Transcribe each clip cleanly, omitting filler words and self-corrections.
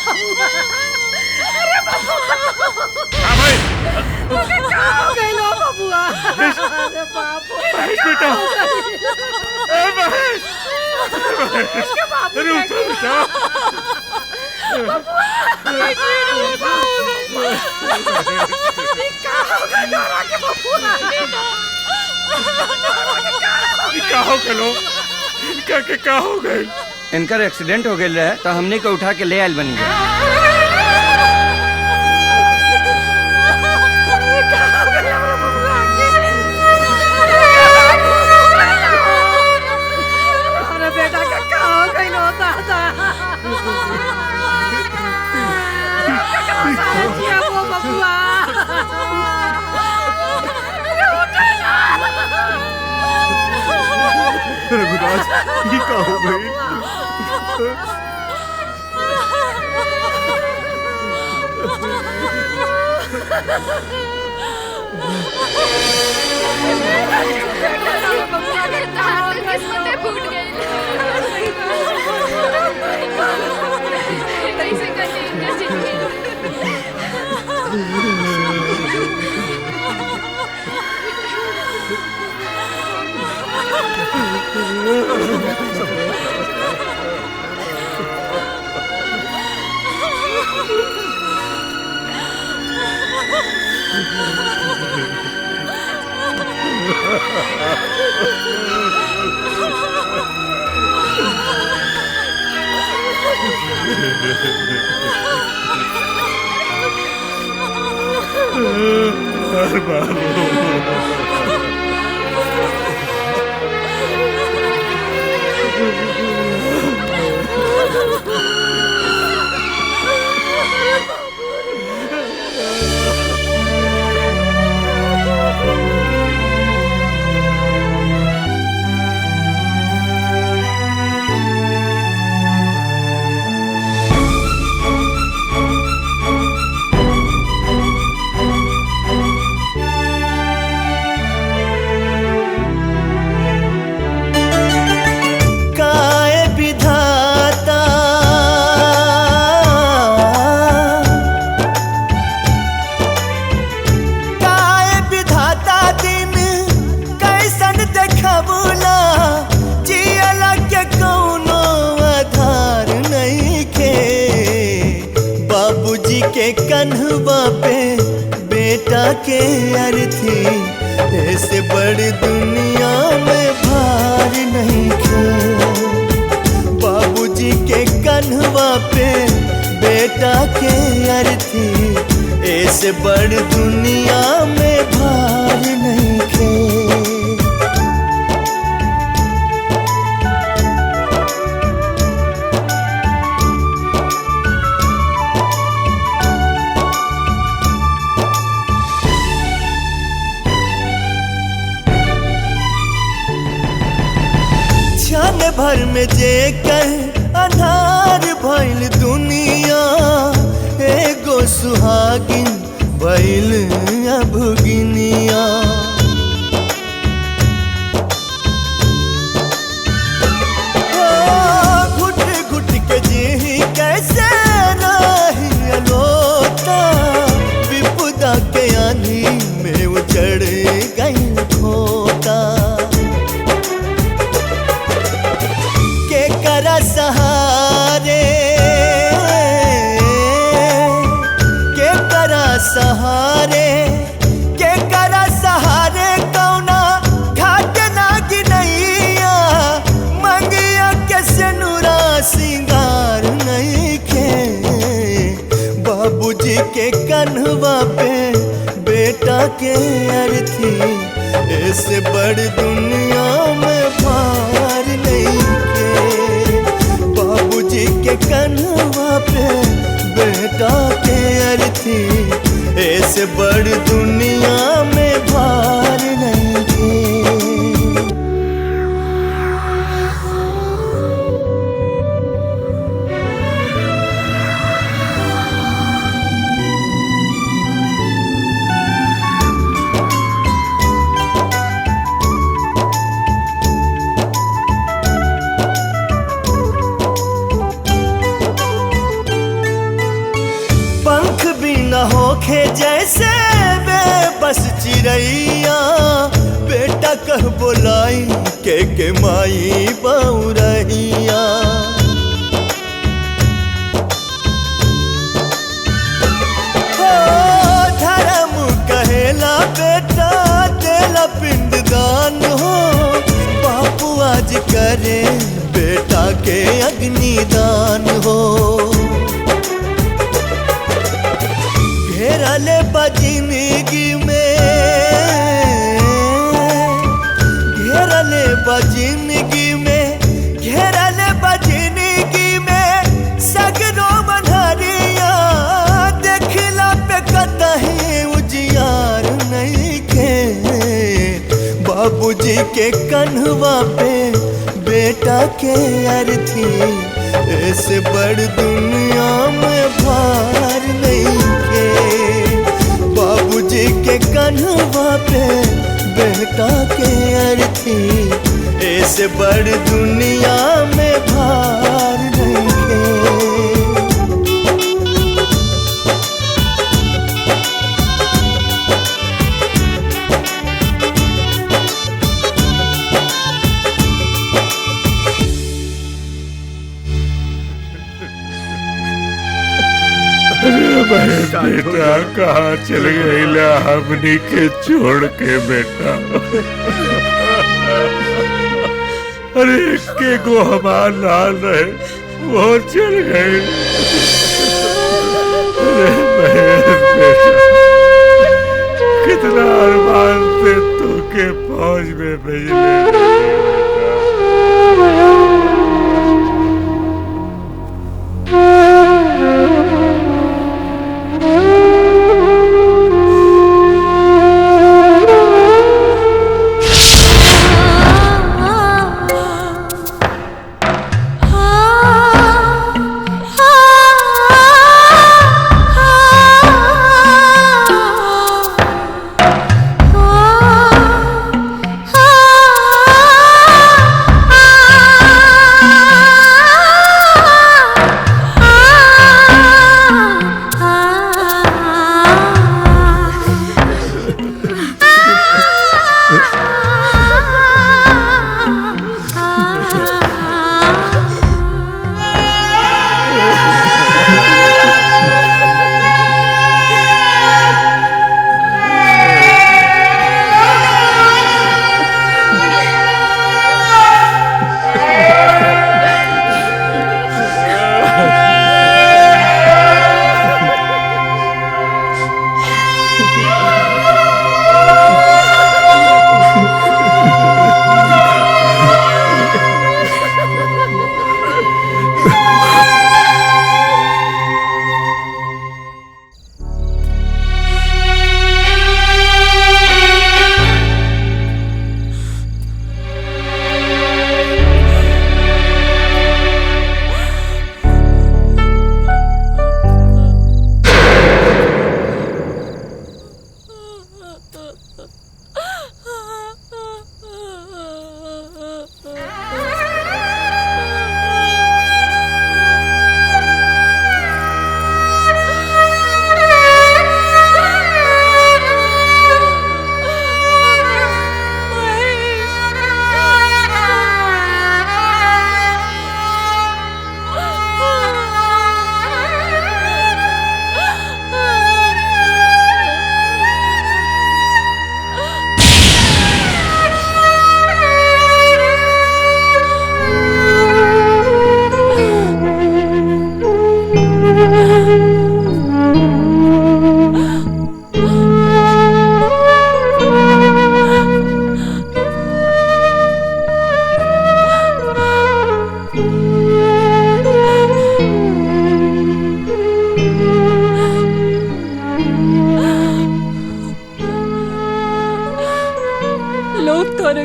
अरे बबुआ हाँ भाई क्या हो गई लो बबुआ? अरे बाप महेश बेटा ए महेश के बाप अरे उठो बेटा क्या हो गया डोरा के बबुआ? क्या हो गलो क्या हो गए? इनकर एक्सीडेंट हो गया है तो हमने को उठा के ले आयल बनी है। अरे बेटा क्या हो गई लो दादा? वो बबुआ रघुराज ये क्या हो गई? किस्मतें फूट गई। कैसे कटेंगे कन्हवा पे बेटा के अर्थी ऐसे बड़ी दुनिया में भार नहीं खे। बाबूजी के कन्हवा पे बेटा के अर्थी ऐसे बड़ी दुनिया में भार नहीं खे। क्षण भर में जेकर अन्हार भइल दुनिया एगो सुहागिन भइल अभगिनिया। घुट घुट के जी कैसे रही अलोता विपदा के आंधी में उजड़ गई खोता। सहारे के करा सहारे के करा सहारे कौना घाट ना गिनैया मंगिया के सिनुरा सिंगार नहीं के। बाबूजी के कन्हवा पे बेटा के अर्थी ऐसे बड़ी दुनिया में भार नहीं के। बाबूजी के कन्हवा पे बेटा के अर्थी ऐसे बड़ी दुनिया में भार नहीं के। होखे जैसे बेबस चिड़ैया, बेटा कह बोलाई के माई बउरैया। हो धर्म कहेला बेटा देला पिंडदान हो, बापू आज करे बेटा के अग्निदान हो। घेरले जिंदगी में, घेरले जिंदगी में, घेरले जिंदगी में सगरो बन्हरिया। देखला पे कतही उजियार नहीं के, बाबूजी के कन्हवा पे बेटा के अर्थी। ऐसे बड़ दुनिया में भार नहीं के, बाबूजी के कन्हवा पे बेटा के अर्थी। ऐसे बड़ दुनिया में भार नहीं के। बेटा कहाँ चल गईला हमनी के छोड़ के बेटा? अरे के गो हमार लाल रहे वो चल गए। अरे बेटा कितना अरमान से तू के फौज में भेजले।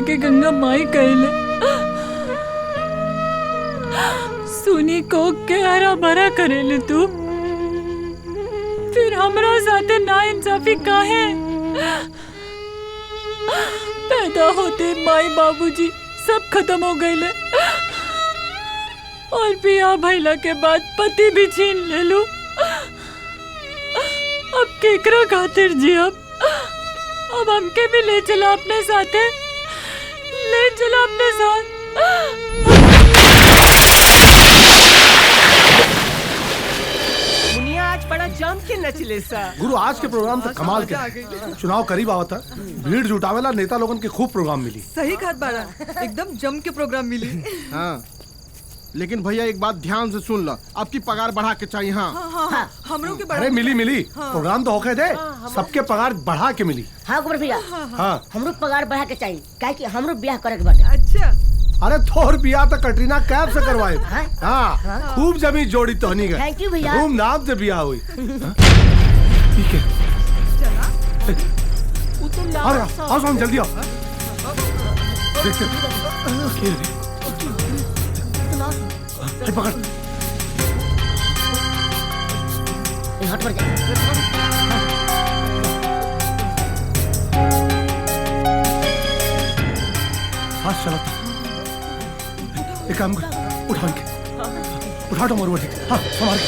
के गंगा माई कहले सुनी को के हरा भरा करेले तू, फिर हमरा साथे ना इंसाफी काहे? पैदा होते माई बाबूजी सब खत्म हो गए और बियाह भइला के बाद पति भी छीन ले लू। अब केकरा खातिर जी अब हमके भी ले चला अपने साथे, ले चला अपने साथ। मुनिया आज बड़ा जम के नचले सा। गुरु आज के प्रोग्राम तो कमाल के। चुनाव करीब आवत था, भीड़ जुटावेला नेता लोगन के खूब प्रोग्राम मिली। सही खात बाड़ा, एकदम जम के प्रोग्राम मिली। हाँ, लेकिन भैया एक बात ध्यान से सुन लो, आपकी पगार बढ़ा के चाहिए। हाँ हाँ, हमरों के बढ़ा। अरे मिली प्रोग्राम तो होके दे, सबके पगार बढ़ा के मिली। हाँ गोबर भैया, हाँ हमरो पगार बढ़ा के चाहिए, काहे कि हमरो ब्याह करे के बाटे। अच्छा, अरे थोर बिया तो कटरीना कैफ से करवाए। हाँ खूब जमी जोड़ी तोहनी गए, थैंक यू भैया। धूमधाम से बिया हुई। ठीक है, अरे आओ सोन जल्दी आओ। देखते पकड़, हट पर जा। फास्ट चलो, एक काम कर, उठा दो मोर। हाँ संभाल के।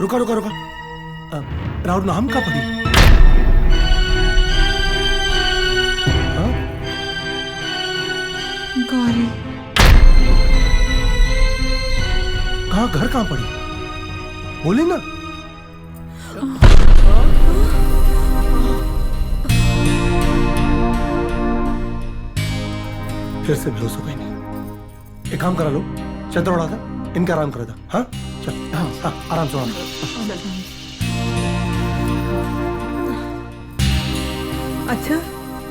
रुका राहुल नाम का पड़ी। गौरी कहाँ, घर कहाँ पड़ी, बोली ना। फिर से बेहोश हो गई नहीं। एक काम करा लो, चद्दर उड़ा था, इनका आराम करा था। हाँ चल, हाँ आराम से उड़ा। अच्छा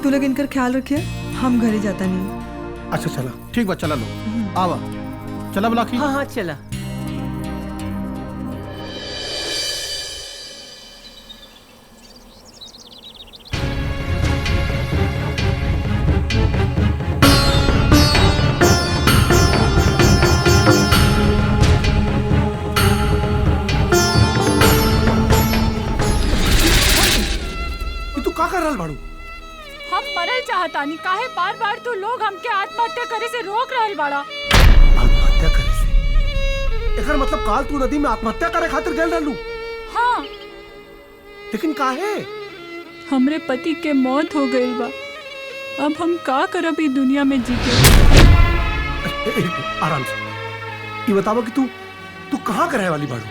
तू लोग इनका ख्याल रखिए, हम घरे जाता नहीं। अच्छा चला, ठीक बा, चला लो। आवा चला बुलाकी। हाँ हाँ चला। हम मरल चाहतानी, काहे बार बार तू लोग हमके आत्महत्या करे से रोक रहल बाड़ा। आत्महत्या करे से? एकर मतलब काल तू नदी में आत्महत्या करे खातिर गेल रहलू? हाँ। लेकिन काहे? हमरे पति के मौत हो गई बा, अब हम का करब ई दुनिया में जी के। आराम से ये बताओ कि तू कहाँ करे वाली बाड़ू?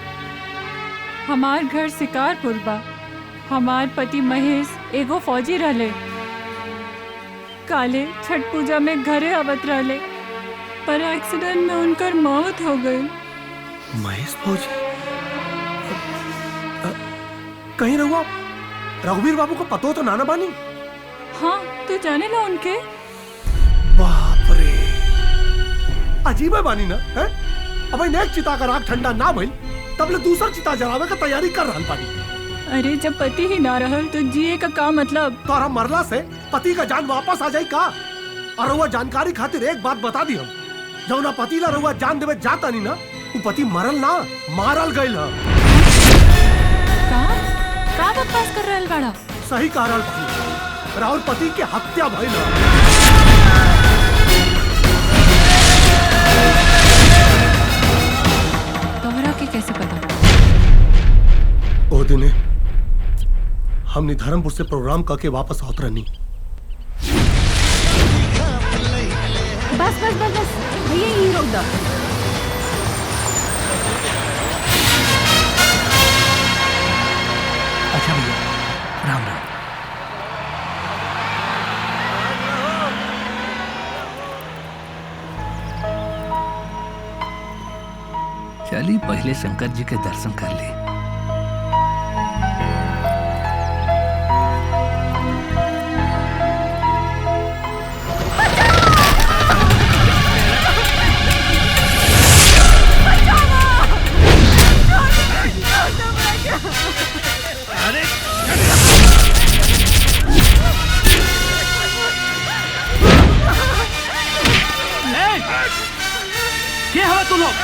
हमार घर शिकारपुर बा। हमार पति महेश एगो फौजी रहले, काले छठ पूजा में घरे आवत रहले, पर एक्सीडेंट में उनकर मौत हो गई। महेश फौजी? कहीं रहुआ रघुवीर बाबू को पतो तो नाना बानी? हाँ, तू जाने ला उनके? बाप रे, अजीब है बानी ना है? अब नेक चिता का राख ठंडा ना भइल, तब ले दूसरा चिता जलावे का तैयारी कर रहल बानी। अरे जब पति ही ना रहल तो जिए का का मतलब? तोरा मरला से पति का जान वापस आ जाई का? और रहुआ जानकारी खातिर एक बात बता दी, हम जौना पति ला रहुआ जान देवे जाता नहीं ना, वो पति मरल ना मारल गइल ह। का बकवास कर रहल बाड़ा? सही कह रहल बानी, राहुल पति के हत्या भइल ह। तोहरा के कैसे पता? ओ दिने हमने धर्मपुर से प्रोग्राम करके वापस आवत रहनी। बस बस बस बस भैया यही रोक दो। अच्छा भैया, राम राम। चलिए पहले शंकर जी के दर्शन कर ले। तू लोग।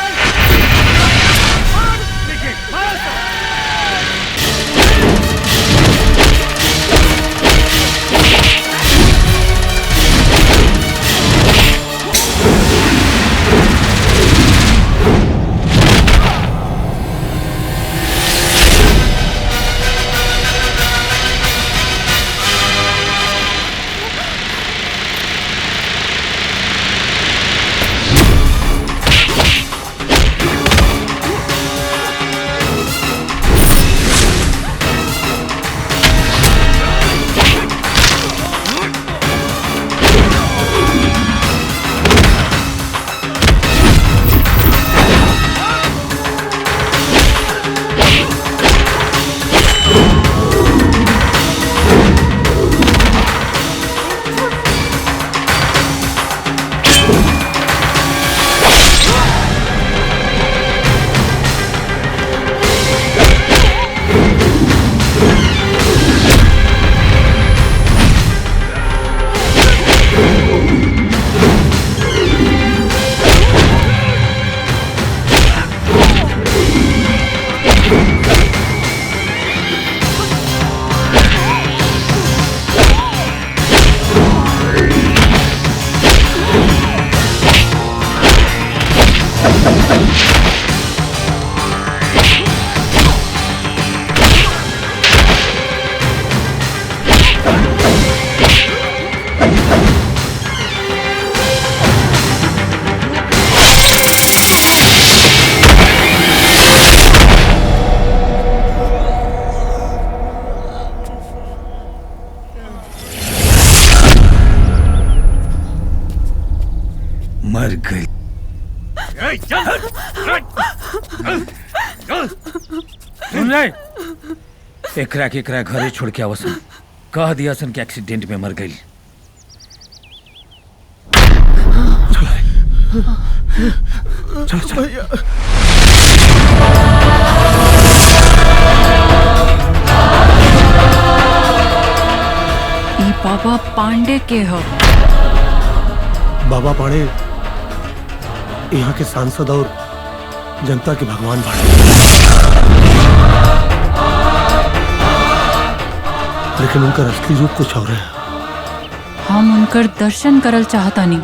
मर गई। सुन ले, एकरा के एकरा घरे छोड़ के आवसन। कह दिया सन कि एक्सीडेंट में मर गई। चलो भैया। ई बाबा पांडे के हो। बाबा पांडे यहाँ के सांसद और जनता के भगवान बाड़े, लेकिन उनका असली रूप कुछ और है। हम उनकर दर्शन करल चाहता नहीं।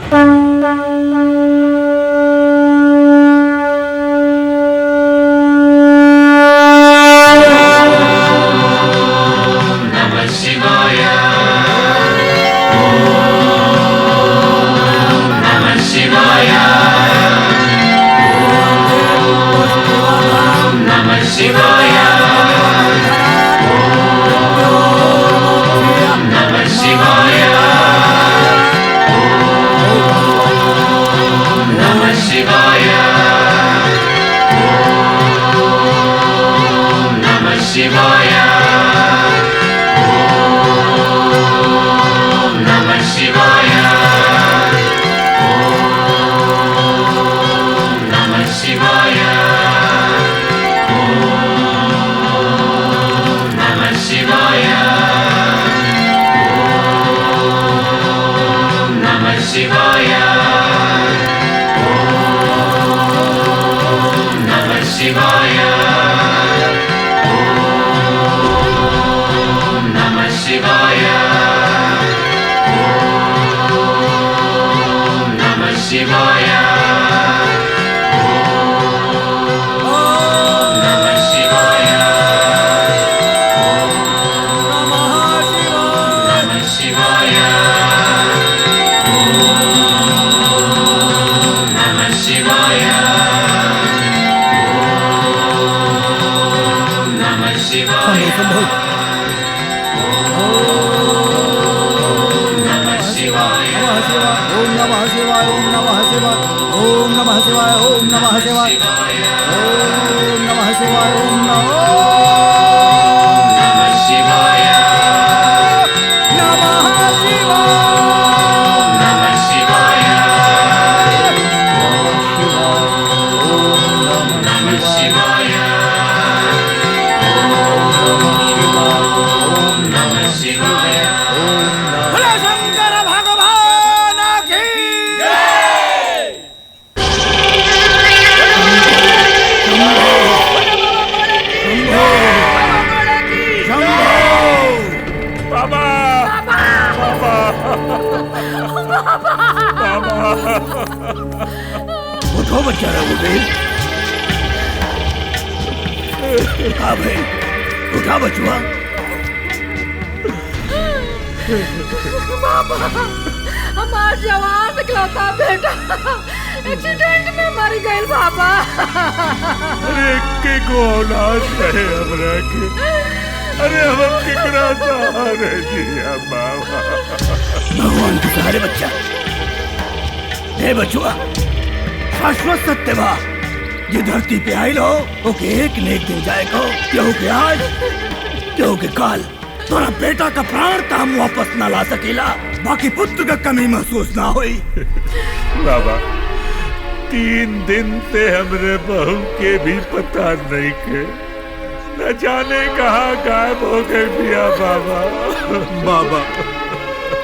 उठो बच्चा रघुवीर। हाँ भाई, उठा बचुआ। हमार जवान इकलौता बेटा एक्सीडेंट में मर गए बाबा। अरे के को औलाद रहे हमरा के, अरे हम केकरा सहारे जिया बाबा। भगवान के सहारे बच्चा। हे बचुआ, शाश्वत सत्य बा ये धरती पे आइल हो, ओके एक न एक दिन जाएगा। केहू के आज, केहू के काल। तोरा बेटा का प्राण तो हम वापस ना ला सकेला, बाकी पुत्र का कमी महसूस ना हुई। बाबा 3 दिन से हमरे बहू के भी पता नहीं के, न जाने कहाँ गायब हो गए बिया बाबा। बाबा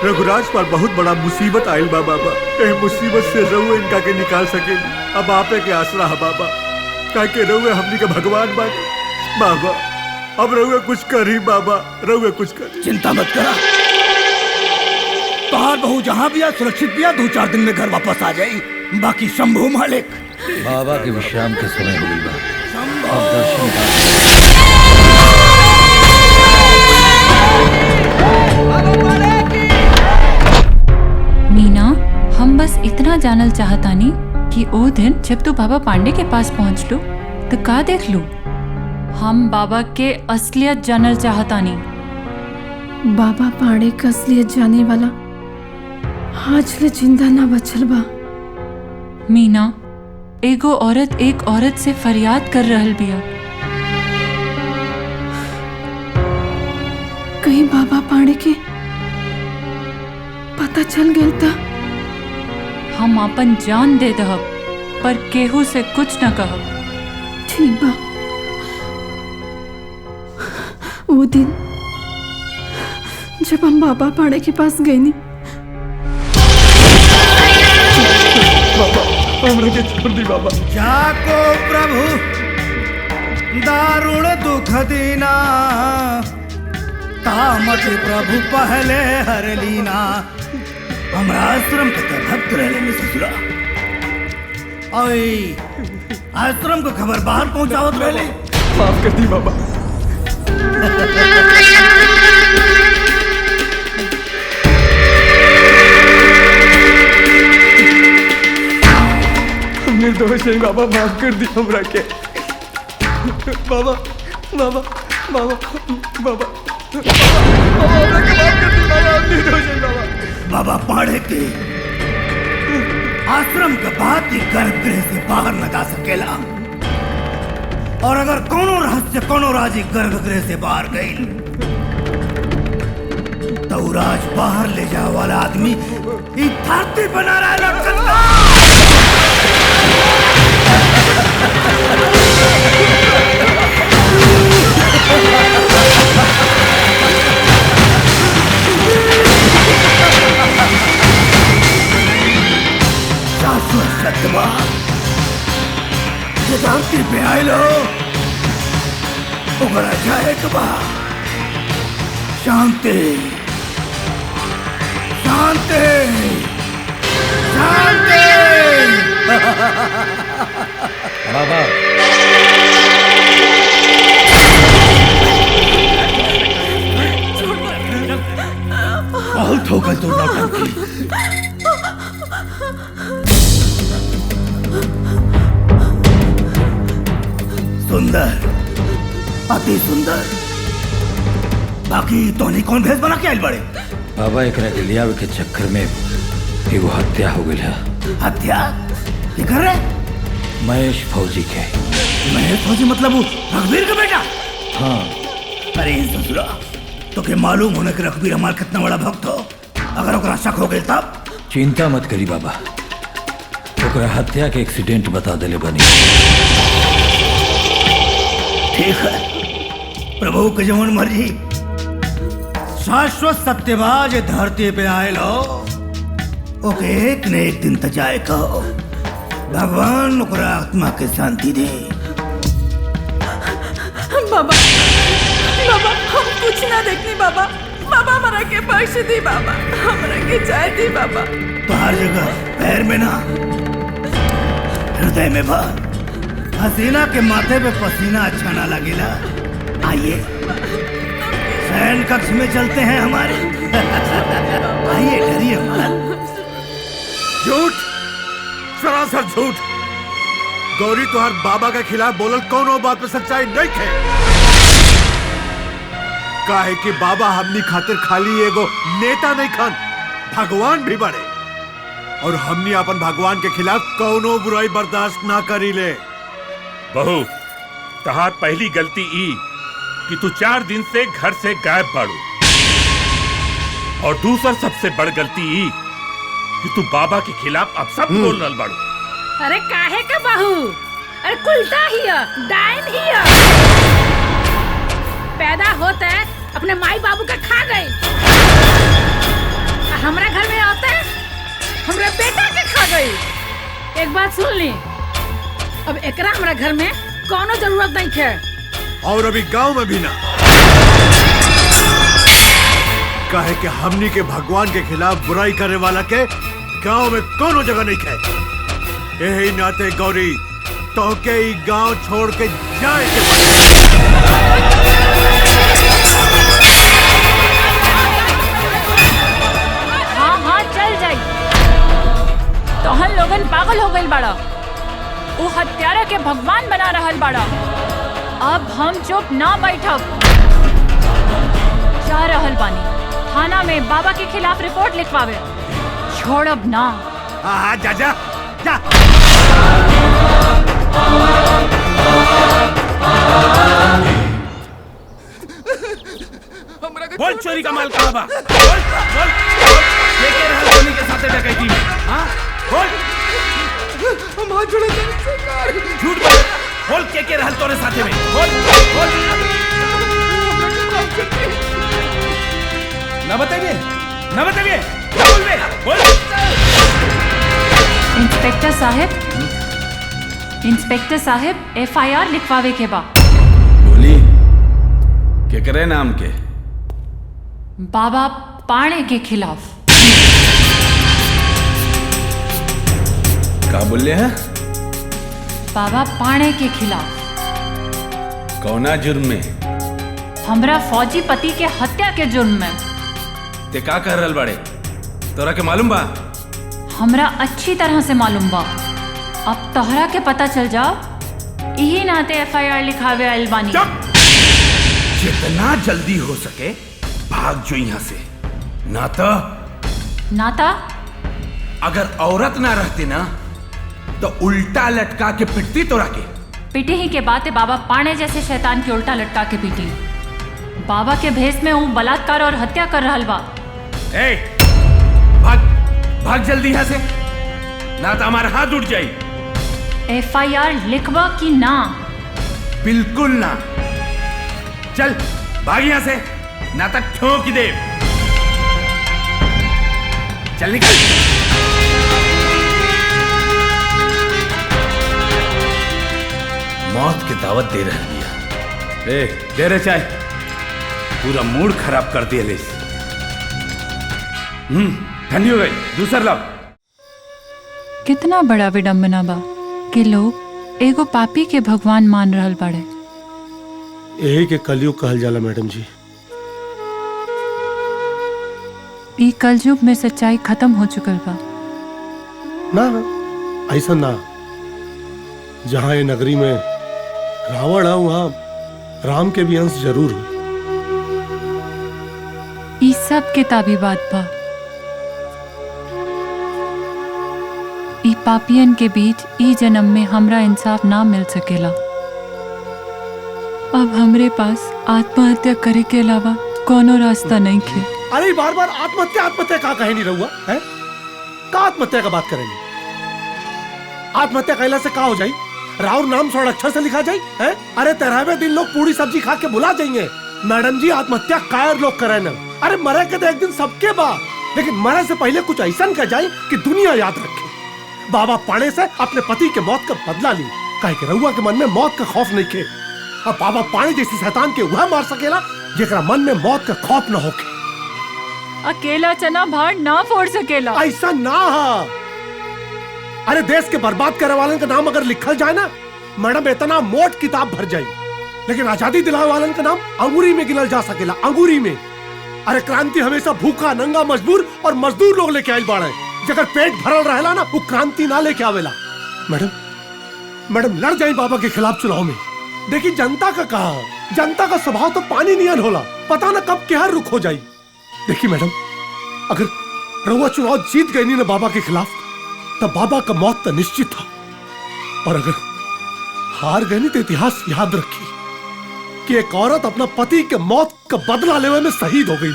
रघुराज पर बहुत बड़ा मुसीबत आयल बा बाबा। ए मुसीबत से रहुए इनका के निकाल सके। अब आपे के आसरा है बाबा, का के रहुए हमनी के भगवान बानी बाबा। अब रहुए कुछ करी बाबा, रहुए कुछ करी। चिंता मत करा, तोहार बहू जहाँ भी आ सुरक्षित भी आ, 2-4 दिन में घर वापस आ जाई। बाकी शंभू मालिक, बाबा के विश्राम के समय हो गई बा। अब दर्शन मीना, हम बस इतना जानल चाहतानी कि ओ दिन जब तू बाबा पांडे के पास पहुँच लो तो का देख लो। हम बाबा के असलियत जानल चाहतानी। बाबा पांडे का असलियत जाने वाला आज ले जिंदा ना बचल बा। मीना, एगो औरत एक औरत से फरियाद कर रहल बिया। कहीं बाबा पांडे के पता चल गया था। हम अपन जान दे दहब, पर केहू से कुछ न कहब। ठीक बा। वो दिन जब हम बाबा पांडे के पास गए नी, हमरा के छोड़ दी बाबा। जाको प्रभु दारुण दुख दीना, तामत प्रभु पहले हर लीना। हमरा आश्रम के तो भक्त रहले में ससुरा, ओए आश्रम को खबर बाहर पहुंचावत रहले। माफ कर दी बाबा। निर्दोष है बाबा, माफ कर दी हमरा के। बाबा बाबा बाबा बाबा हमरा के माफ कर दी बाबा, हम निर्दोष है बाबा। बाबा पांडे के आश्रम के बात ही गर्भगृह से बाहर न जा सकेला, और अगर कोनो रहस्य कोनो राजी गर्भगृह से बाहर गई तो राज बाहर ले जाए वाला आदमी ई धरती बना रहा है। शाश्वत सत्य ये धरती पे आए लो, उगरा जाए कबा। शांति शांति शांति। बाबा बहुत हो गई तो नौटंकी। सुंदर, अति सुंदर। बाकी तो नहीं कौन भेष बना के आइल बड़े? बाबा एकरा के लियावे के चक्कर में एगो हत्या हो गई है। हत्या ये कर रहे? महेश फौजी के। महेश फौजी मतलब वो रघुवीर का बेटा? हाँ। अरे ससुरा, तो के मालूम होने के रघुवीर हमारा कितना बड़ा भक्त हो, अगर ओकरा शक हो गया तब? चिंता मत करी बाबा, ओकरा हत्या के एक्सीडेंट बता देले बनी। ठीक है, प्रभु के जवन मर्जी। शाश्वत सत्यवाज धरती पे आए लो, ओके एक न एक दिन त जाए कहो। भगवान ओकरा आत्मा के शांति दे। बाबा बाबा हम कुछ ना देखनी बाबा, बाबा हमरा के बख्श दी बाबा, हमरा के जाय दी बाबा। तो हर जगह पैर में ना हृदय में बा। हसीना के माथे पे पसीना अच्छा ना लगेला। आइए शयन कक्ष में चलते हैं हमारे। आइए डरिए मत। झूठ, सरासर झूठ। गौरी तुहार बाबा के खिलाफ बोलल कौनो बात पे सच्चाई नहीं है। काहे कि बाबा हमनी खातिर खाली एगो नेता नहीं खान, भगवान भी बड़े। और हमनी अपन भगवान के खिलाफ कौनो बुराई बर्दाश्त ना करी ले। बहू, तहार पहली गलती ई कि तू 4 दिन से घर से गायब बाड़ू, और दूसर सबसे बड़ गलती ई कि तू बाबा के खिलाफ अब सब बोल रहल बाड़ू। अरे काहे का बहू, अरे कुलटा हिया, डायन हिया। पैदा होते अपने माई बाबू का खा गई, हमरा घर में आते हमरा बेटा के खा गई। एक बात सुन ली, अब एकरा हमरा घर में कोनो जरूरत नहीं है। और अभी गांव में भी ना। काहे कि हमनी के भगवान के खिलाफ बुराई करे वाला के गांव में कोनो जगह नहीं है। यही नाते गौरी तो के गांव छोड़ के जाए के हाँ चल जाई। तोहन लोगन पागल हो गइल बाड़ा, वो हत्यारा के भगवान बना रहल बाड़ा। अब हम चुप ना बैठब। जा रहल बानी थाना में बाबा के खिलाफ रिपोर्ट लिखवावे। छोड़ब ना। हाँ जा जा जा। बोल चोरी का माल कहाँ बा? बोल बोल बोल। लेके रहल धोनी के साथे डकैती में। हाँ बोल। हम हाथ जोड़े सरकार। झूठ बोल। बोल के रहल तोरे साथे में। बोल बोल। ना बताइए, ना बताइए। बोल बे, बोल। इंस्पेक्टर साहब FIR लिखवावे के बा। बोली केकरे नाम के? बाबा पाणे के खिलाफ। का बोले हैं? बाबा पाणे के खिलाफ। कौना जुर्म में? हमरा फौजी पति के हत्या के जुर्म में। ते का कर रहल बाड़े? तोरा के मालूम बा? हमरा अच्छी तरह से मालूम बा। अब तोहरा के पता चल जाओ, यही नाते FIR लिखावे आइल बानी। जितना जल्दी हो सके भाग जो यहाँ से। नाता अगर औरत ना रहते ना तो उल्टा लटका के पिटती तोरा के। पिटी ही के बात है बाबा पाणे जैसे शैतान के उल्टा लटका के पीटी। बाबा के भेष में वो बलात्कार और हत्या कर रहल बा। ए, भाग भाग जल्दी यहाँ से, ना तो हमारा हाथ उठ जाई। FIR लिखवा कि ना? बिल्कुल ना। चल भाग यहाँ से, ना तो ठोक दे। चल निकल। मौत की दावत दे रहा दिया। ए, दे रहे चाय। पूरा मूड खराब कर दिया ले। ठंडी हो गई, दूसरा लाओ। कितना बड़ा विडंबना बा कि लोग एगो पापी के भगवान मान रहल बाड़े। यही के कलयुग कहल जाला मैडम जी। ई कलयुग में सच्चाई खत्म हो चुकल बा। ना ऐसा ना। जहाँ ये नगरी में रावण है वहाँ राम के भी अंश जरूर हो। ई सब किताबी बात बा। ई पापियन के बीच ई जन्म में हमरा इंसाफ ना मिल सकेला। अब हमरे पास आत्महत्या करे के अलावा कोनो रास्ता नहीं खे। अरे बार बार आत्महत्या का कहे नहीं रहुआ है? का आत्महत्या का बात करेंगे? आत्महत्या कहला से का हो जाई? राउर नाम थोड़ा अक्षर से लिखा जाए है? अरे 13वें दिन लोग पूरी सब्जी खा के बुला जाएंगे। मैडम जी आत्महत्या कायर लोग करे न। अरे मरे के तो एक दिन सबके बा, लेकिन मरे से पहले कुछ ऐसा कर जाए कि दुनिया याद रखे। बाबा पाणे से अपने पति के मौत का बदला ली। काहे के रहुआ के मन में मौत का खौफ नहीं खे। अब बाबा पाणे जैसे शैतान के वह मार सकेला जेकरा मन में मौत का खौफ न होके। अकेला चना भाड़ ना फोड़ सकेला। ऐसा ना हा। अरे देश के बर्बाद करे वालन का नाम अगर लिखल जाए ना मैडम इतना मोट किताब भर जाए, लेकिन आजादी दिलाने वालन का नाम अंगूरी में गिनल जा सकेला, अंगूरी में। अरे क्रांति हमेशा भूखा नंगा मजबूर और मजदूर लोग लेके आइल बाड़े। जगर पेट भरल रहेला ना वो क्रांति ना लेके आवेला। मैडम लड़ जाए बाबा के खिलाफ चुनाव में। देखिए जनता का कहा, जनता का स्वभाव तो पानी नियन होला, पता ना कब क्या रुख हो जाए। देखिए मैडम, अगर रउआ चुनाव जीत गई नहीं ना बाबा के खिलाफ, तब बाबा का मौत तो निश्चित था। और अगर हार गई नहीं तो इतिहास याद रखी कि एक औरत अपना पति के मौत का बदला लेने में शहीद हो गई।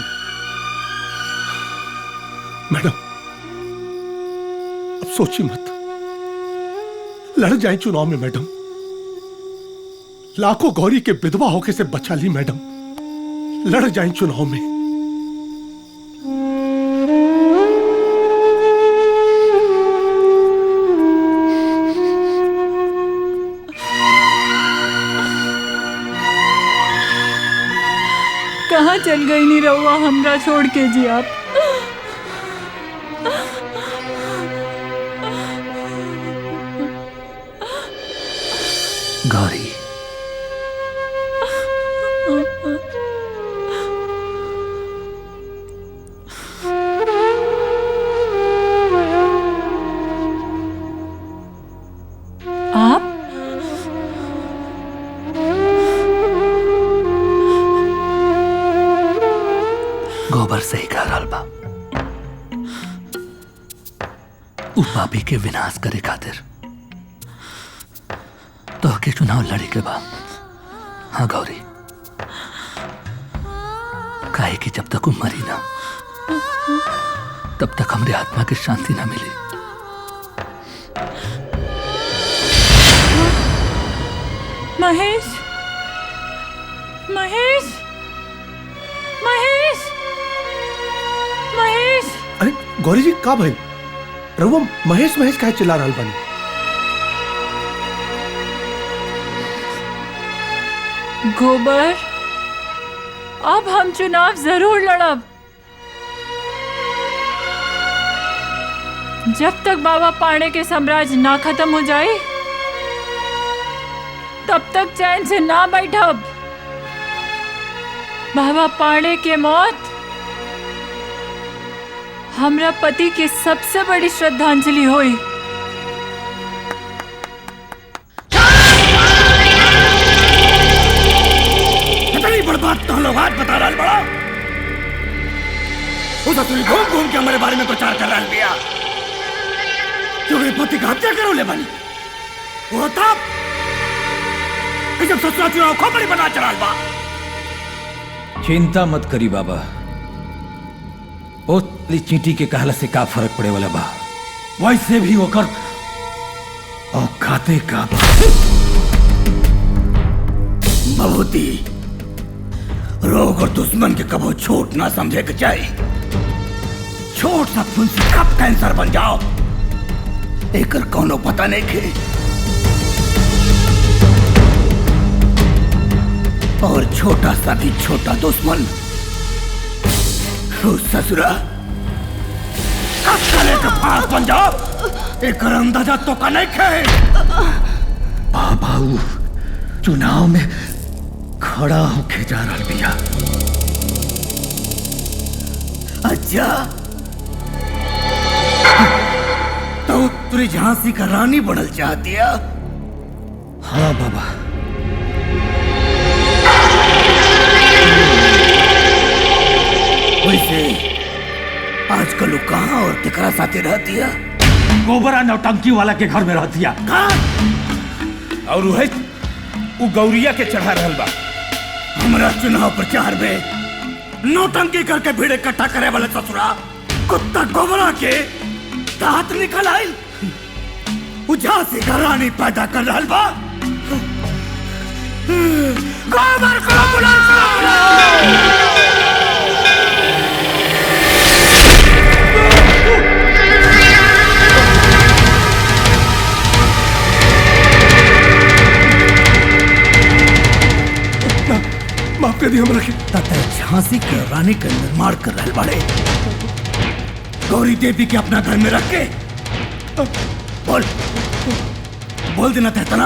मैडम अब सोची मत, लड़ जाए चुनाव में मैडम। लाखों गौरी के विधवा होके से बचा ली मैडम, लड़ जाए चुनाव में। कहाँ चल गई नहीं रहुआ हमरा छोड़ के जी आप? गौरी, आप गोबर सही कह रहल बा। उ पापी के विनाश करे खातिर तो के चुनाव लड़े के बा। हाँ गौरी, काहे कि जब तक उ मरी ना तब तक हमरे आत्मा की शांति ना मिली। महेश, महेश, महेश, महेश। अरे गौरी जी का भाई रउआ महेश महेश काहे चिल्ला रहल बानी? गोबर, अब हम चुनाव जरूर लड़ब। जब तक बाबा पांडे के साम्राज्य ना खत्म हो जाए तब तक चैन से ना बैठब। बाबा पांडे के मौत हमरा पति की सबसे बड़ी श्रद्धांजलि हुई। इतनी बर्बाद तो लोग आज बता रहा बड़ा। उस असली घूम घूम के हमारे बारे में प्रचार कर रहा है क्योंकि पति का हत्या करो ले बनी। वो तब जब ससुराल चुनाव खोपड़ी बना चढ़ा बा। चिंता मत करी बाबा, ओ चींटी के कहला से का फर्क पड़े वाला बा। वैसे भी होकर औकाते का भभूति रोग और दुश्मन के कबो छोट ना समझे के चाहिए। छोट सा फुंसी कब कैंसर बन जाओ एकर कोनो पता नहीं के। और छोटा सा भी छोटा दुश्मन ससुरा कब चले का फांस बन जाओ एकर अंदाजा तो का नहीं खे। बाबा चुनाव में खड़ा होके जा रहा बिया। अच्छा तो तुरी झांसी का रानी बनल चाहती है? हाँ बाबा। वैसे आजकल कहाँ और केकरा साथे रहती है? गोबरा नौटंकी वाला के घर में रहती है। और वो गौरिया के चढ़ा रहल बा। हमारा चुनाव प्रचार में नौटंकी करके भीड़ इकट्ठा करे वाले ससुरा कुत्ता गोबरा के दांत निकल आई। झांसी का रानी पैदा कर रहल बा। गोबर को बुलाओ। माफ कर दिया हमरा के। झांसी के रानी का निर्माण कर रहल बाड़े। गौरी देवी के अपना घर में रख के बोल बोल देना था इतना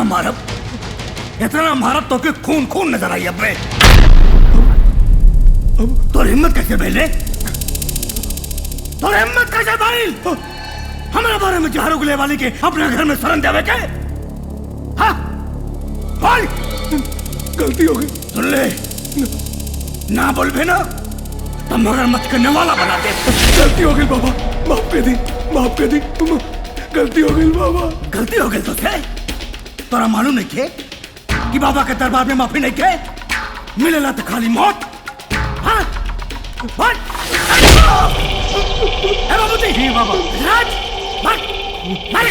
मारब तो कि खून खून नजर आई। अब तो हिम्मत कैसे बैले, तो हिम्मत कैसे बैल हमारे बारे में झाड़ू गुले वाली के अपने घर में शरण देवे के? हाँ बोल। गलती हो गई। सुन ले, ना बोल भी ना तो मगरमच्छ करने वाला बना दे। गलती हो गई बाबा, माफ कर दी, माफ कर दी। गलती हो गई बाबा। गलती हो गई तो थे तोरा मालूम नहीं थे कि बाबा के दरबार में माफी नहीं थे, मिलेला तो खाली मौत। हाँ बोल। ए बाबूजी, जी बाबा। राज मार मार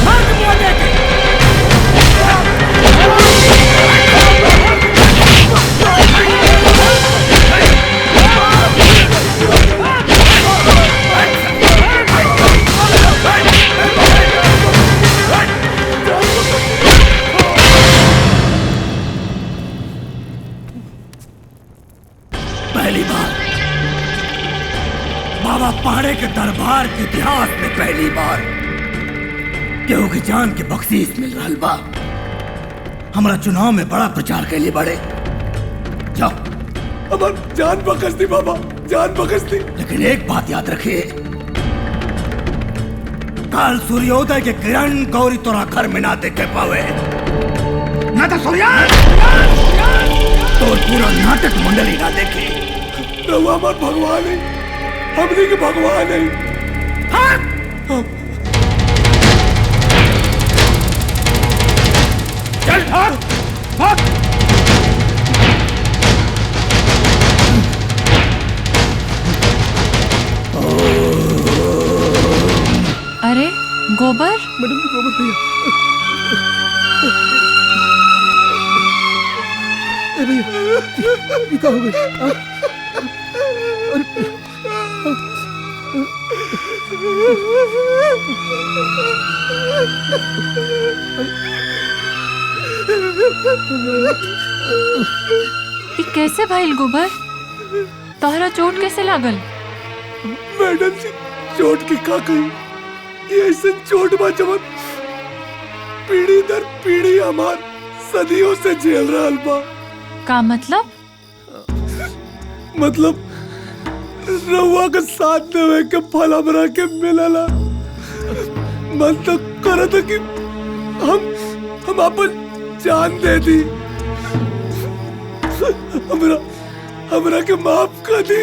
मार के मुंह देख। पहली बार बाबा पाड़े के दरबार के इतिहास में पहली बार केहू की जान के बख्शीश मिल रहा बा। हमारा चुनाव में बड़ा प्रचार के लिए बड़े जाओ। अब जान बख्श दी बाबा, जान बख्श दी। लेकिन एक बात याद रखिए, काल सूर्योदय के किरण गौरी तोरा घर में ना देखे पावे, ना तो तो पूरा नाटक मंडली ना देखे। रहुआ हमार भगवान है, हमने के भगवान है। हाँ? चल भाग भाग। अरे गोबर, मैडम जी गोबर भैया। भैया ये क्या हो गई? ये कैसे भाईल गोबर? तोहरा चोट कैसे लागल? मैडम जी चोट की का कही, ये ऐसा चोट बा जवन पीढ़ी दर पीढ़ी हमार सदियों से झेल रहा बा। का मतलब? मतलब रउआ का साथ देवे के फल हमरा के मिलला। मन तो करत कि हम अपन जान दे दी। हमरा के माफ कर दी।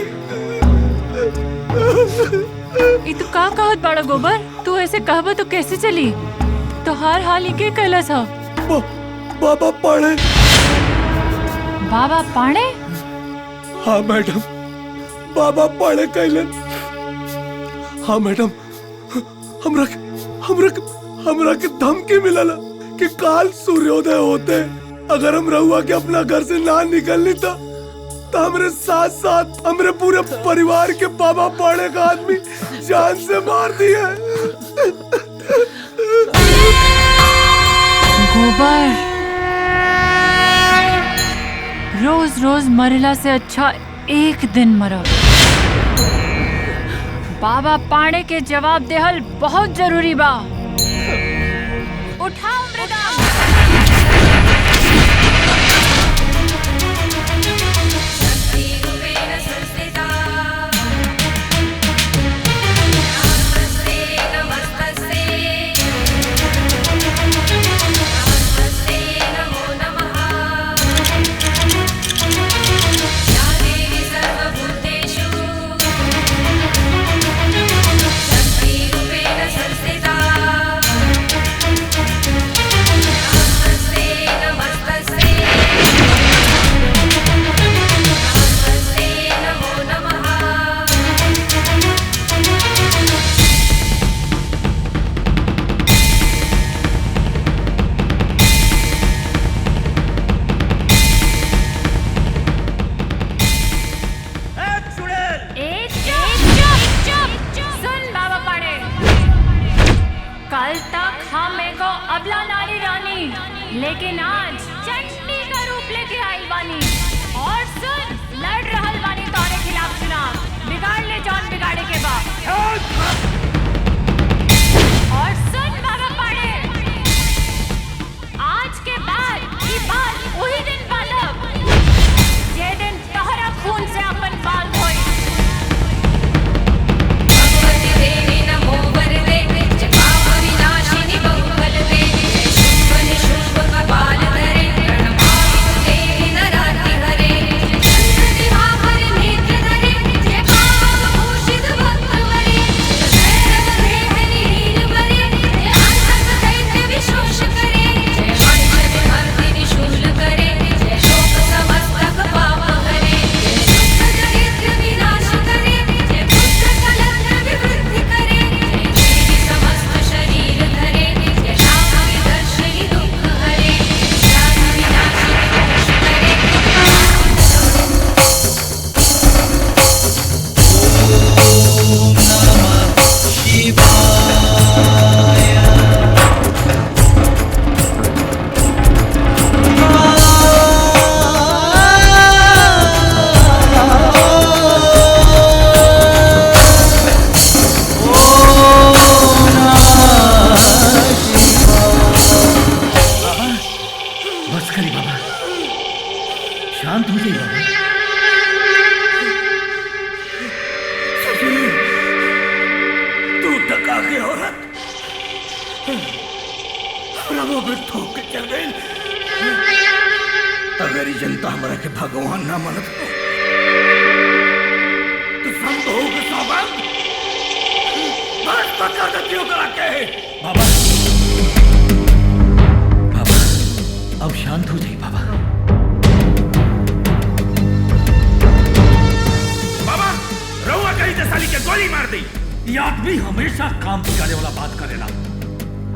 ये तू का कहत बड़ा गोबर? तू ऐसे कहबा तो कैसे चली? तो हर हाल ही के कहला था। बाबा पाड़े। बाबा पाड़े? हाँ मैडम, बाबा पाड़े कैलन। हाँ मैडम, हमरा के धमकी मिलला कि काल सूर्योदय होते अगर हम रहुआ के अपना घर से ना निकलनी था तो हमरे साथ साथ हमरे पूरे परिवार के बाबा पाड़े का आदमी जान से मार दिया। गोबर, रोज रोज मरला से अच्छा एक दिन मरो। बाबा पाड़े के जवाब देहल बहुत जरूरी बा। उठाओ मृदंग। लेकिन आज चंडी का रूप लेके आई बानी और सुन लड़ रहल बानी तोरे खिलाफ चुनाव। बिगाड़ ले जौन बिगाड़े के बाद। चल गई। अगर जनता हमारा के भगवान ना मानत हो तो संभव के सौगंध बस पकड़ देती करा के। बाबा अब शांत हो जाइए बाबा। बाबा रहुआ कहीं तो साली के गोली मार दी। ये आदमी हमेशा काम बिगाड़ने वाला बात करेला।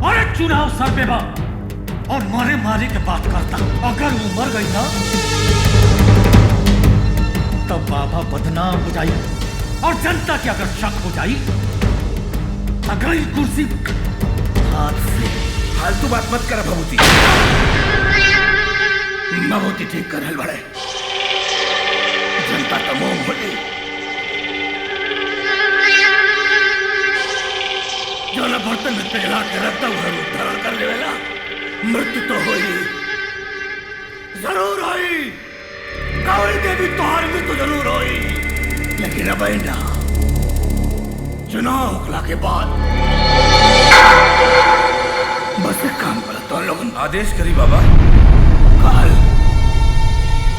अरे चुनाव सर पे बा और मारे मारे के बात करता। अगर वो मर गई ना तब बाबा बदनाम हो जाई और जनता की अगर शक हो जाई अगर ये कुर्सी हाथ से। फालतू बात मत कर भभूति। भभूति ठीक कर हल बड़े। जनता का मोह होली जो न बर्तन में पहला के रखता हुआ रूप धारण कर लेवेला। मृत्यु तो होई जरूर होई। कावड़ी देवी तोहार मृत्यु जरूर होई। लेकिन अब ना चुनाव होखला के बाद बस एक काम करो तो लोगन आदेश करी बाबा। कल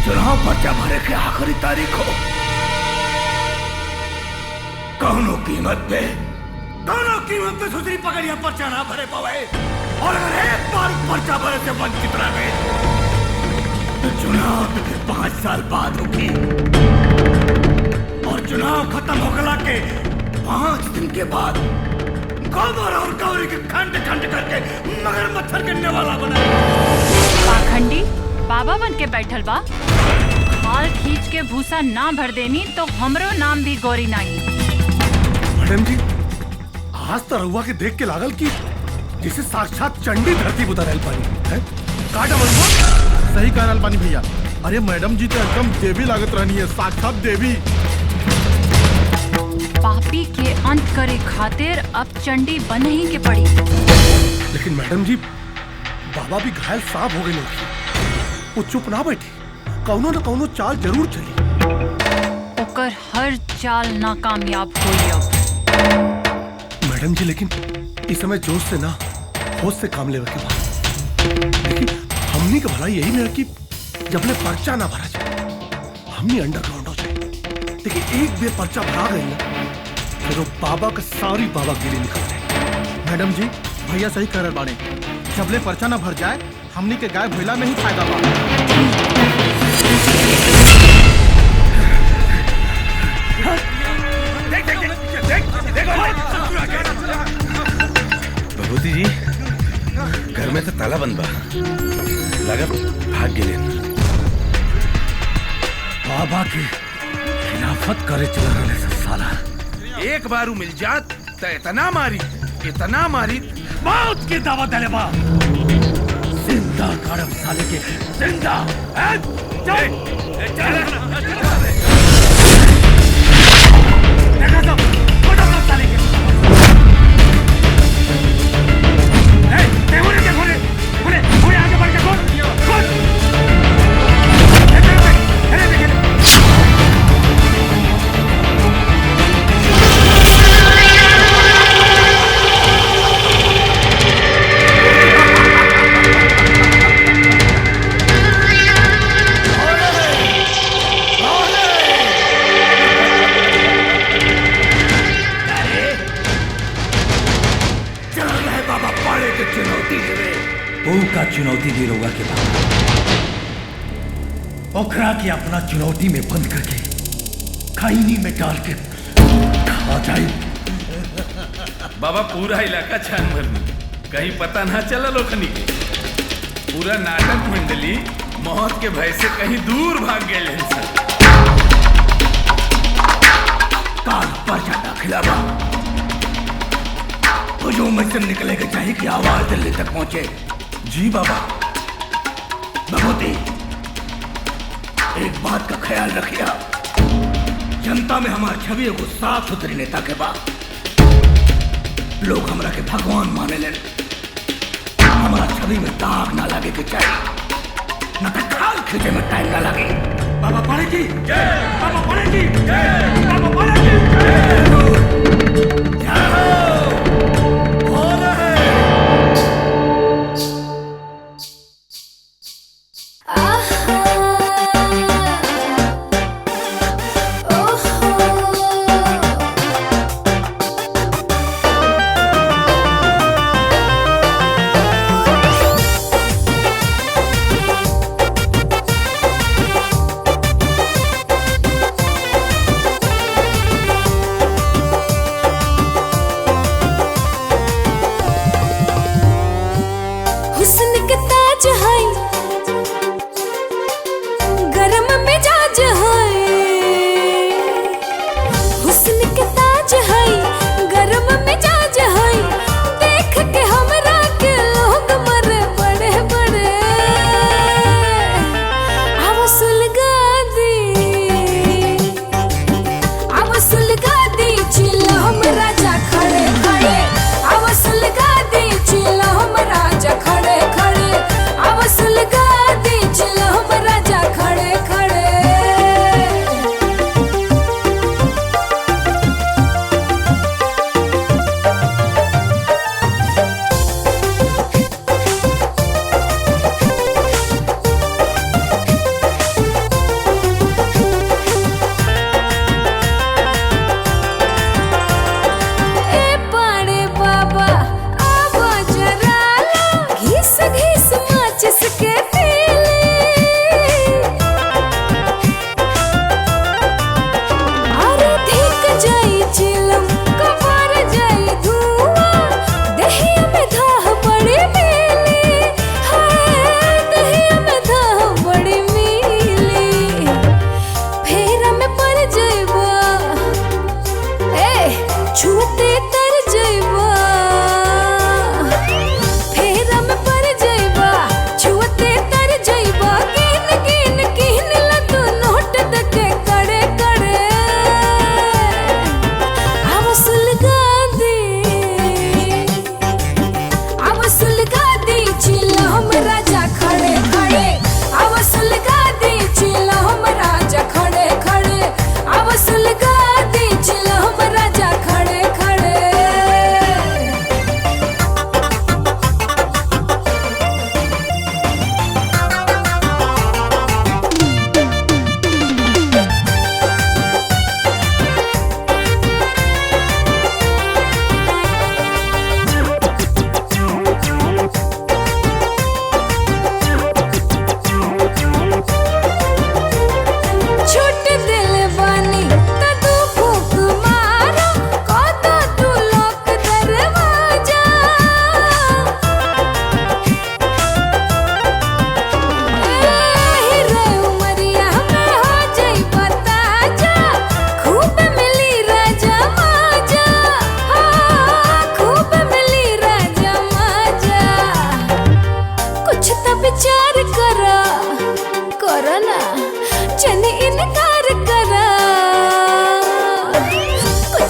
चुनाव पर्चा भरे के आखिरी तारीख हो। कौनो कीमत पे दोनों कीमत पे सुधरी पकड़िया पर्चा ना भरे पावे और अगर एक बार पर्चा भरे से वंचित रह गए तो चुनाव तो फिर 5 साल बाद होगी। और चुनाव खत्म होगला के 5 दिन के बाद गोबर और गौरी के खंड खंड करके मगर मच्छर गिनने वाला बना। पाखंडी बाबा बन के बैठल बा। खाल खींच के भूसा ना भर देनी तो हमरो नाम भी गौरी नहीं। मैडम जी आज तो रहुआ के देख के लागल की जिसे साक्षात चंडी धरती उतर रहल पानी है। काटा बंधुआ सही कह रहल पानी भैया। अरे मैडम जी तो एकदम देवी लागत रहनी है, साक्षात देवी। पापी के अंत करे खातिर अब चंडी बन ही के पड़ी। लेकिन मैडम जी बाबा भी घायल साफ हो गई लोग। वो चुप ना बैठी, कौनो न कौनो चाल जरूर चली। ओकर हर चाल नाकामयाब होई अब। मैडम जी लेकिन इस समय जोश से ना होश से काम लेवे के बाद। लेकिन हमनी का भलाई यही में कि जब ने पर्चा ना भरा जाए हमनी अंडरग्राउंड हो जाए। लेकिन एक बेर पर्चा भरा गई ना फिर वो बाबा का सारी बाबा गिरी निकल जाए। मैडम जी भैया सही कह रहल बाड़े। जबले पर्चा न भर जाए हमनी के गायब भइला में ही फायदा बा। भभूति जी घर में तो ताला बंद बा। लगा भाग गेले। बाबा की खिलाफत करे चला रहे सब साला। एक बार मिल जात तो इतना मारी मौत की दावत देले बा। जिंदा काढ़ब साले के जिंदा। देखा सब छोटा सा साले के। खोले आगे बढ़ के खोल। का चुनौती दे रहुआ के बाद ओखरा के अपना चुनौती में बंद करके खैनी में डाल के खा जाए। बाबा पूरा इलाका छान भरनी, कहीं पता ना चला लोखनी के। पूरा नाटक मंडली मौत के भय से कहीं दूर भाग गए। काल पर्चा दाखिला बा। हुजूम में से निकले के चाहिए कि आवाज दिल्ली तक पहुंचे। जी बाबा। भगवती एक बात का ख्याल रखिया, जनता में हमारी छवि को साफ सुथरी नेता के बाद लोग हमरा के भगवान माने ले। हमारा छवि में दाग ना लगे के चाहिए, न तो खाल खींचे में टाइम ना लगे। बाबा पढ़े की जय, बाबा पढ़े की जय, बाबा पढ़े की जय।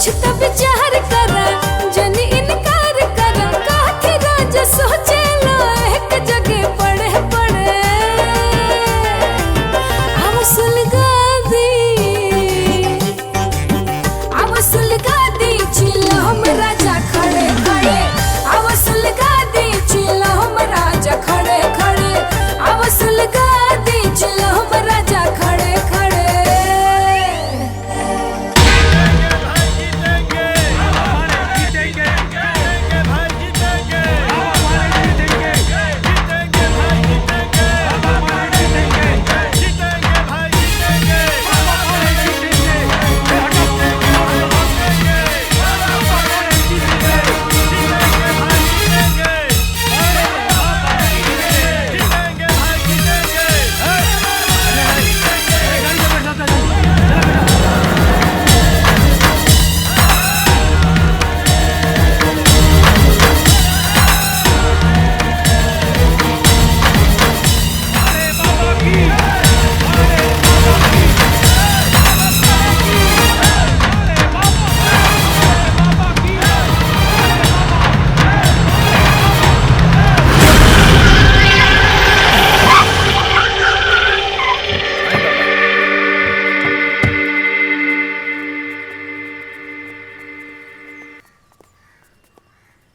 कुछ तो विचार करा जन इनकार करा काहे राजा सोचे लो एक जगह पड़े पड़े अब सुलगा दी चिल्ला हम राजा खड़े खड़े अब सुलगा दी चिल्ला हम राजा खड़े खड़े अब सुलगा दी चिल्ला हम राजा खड़े खड़े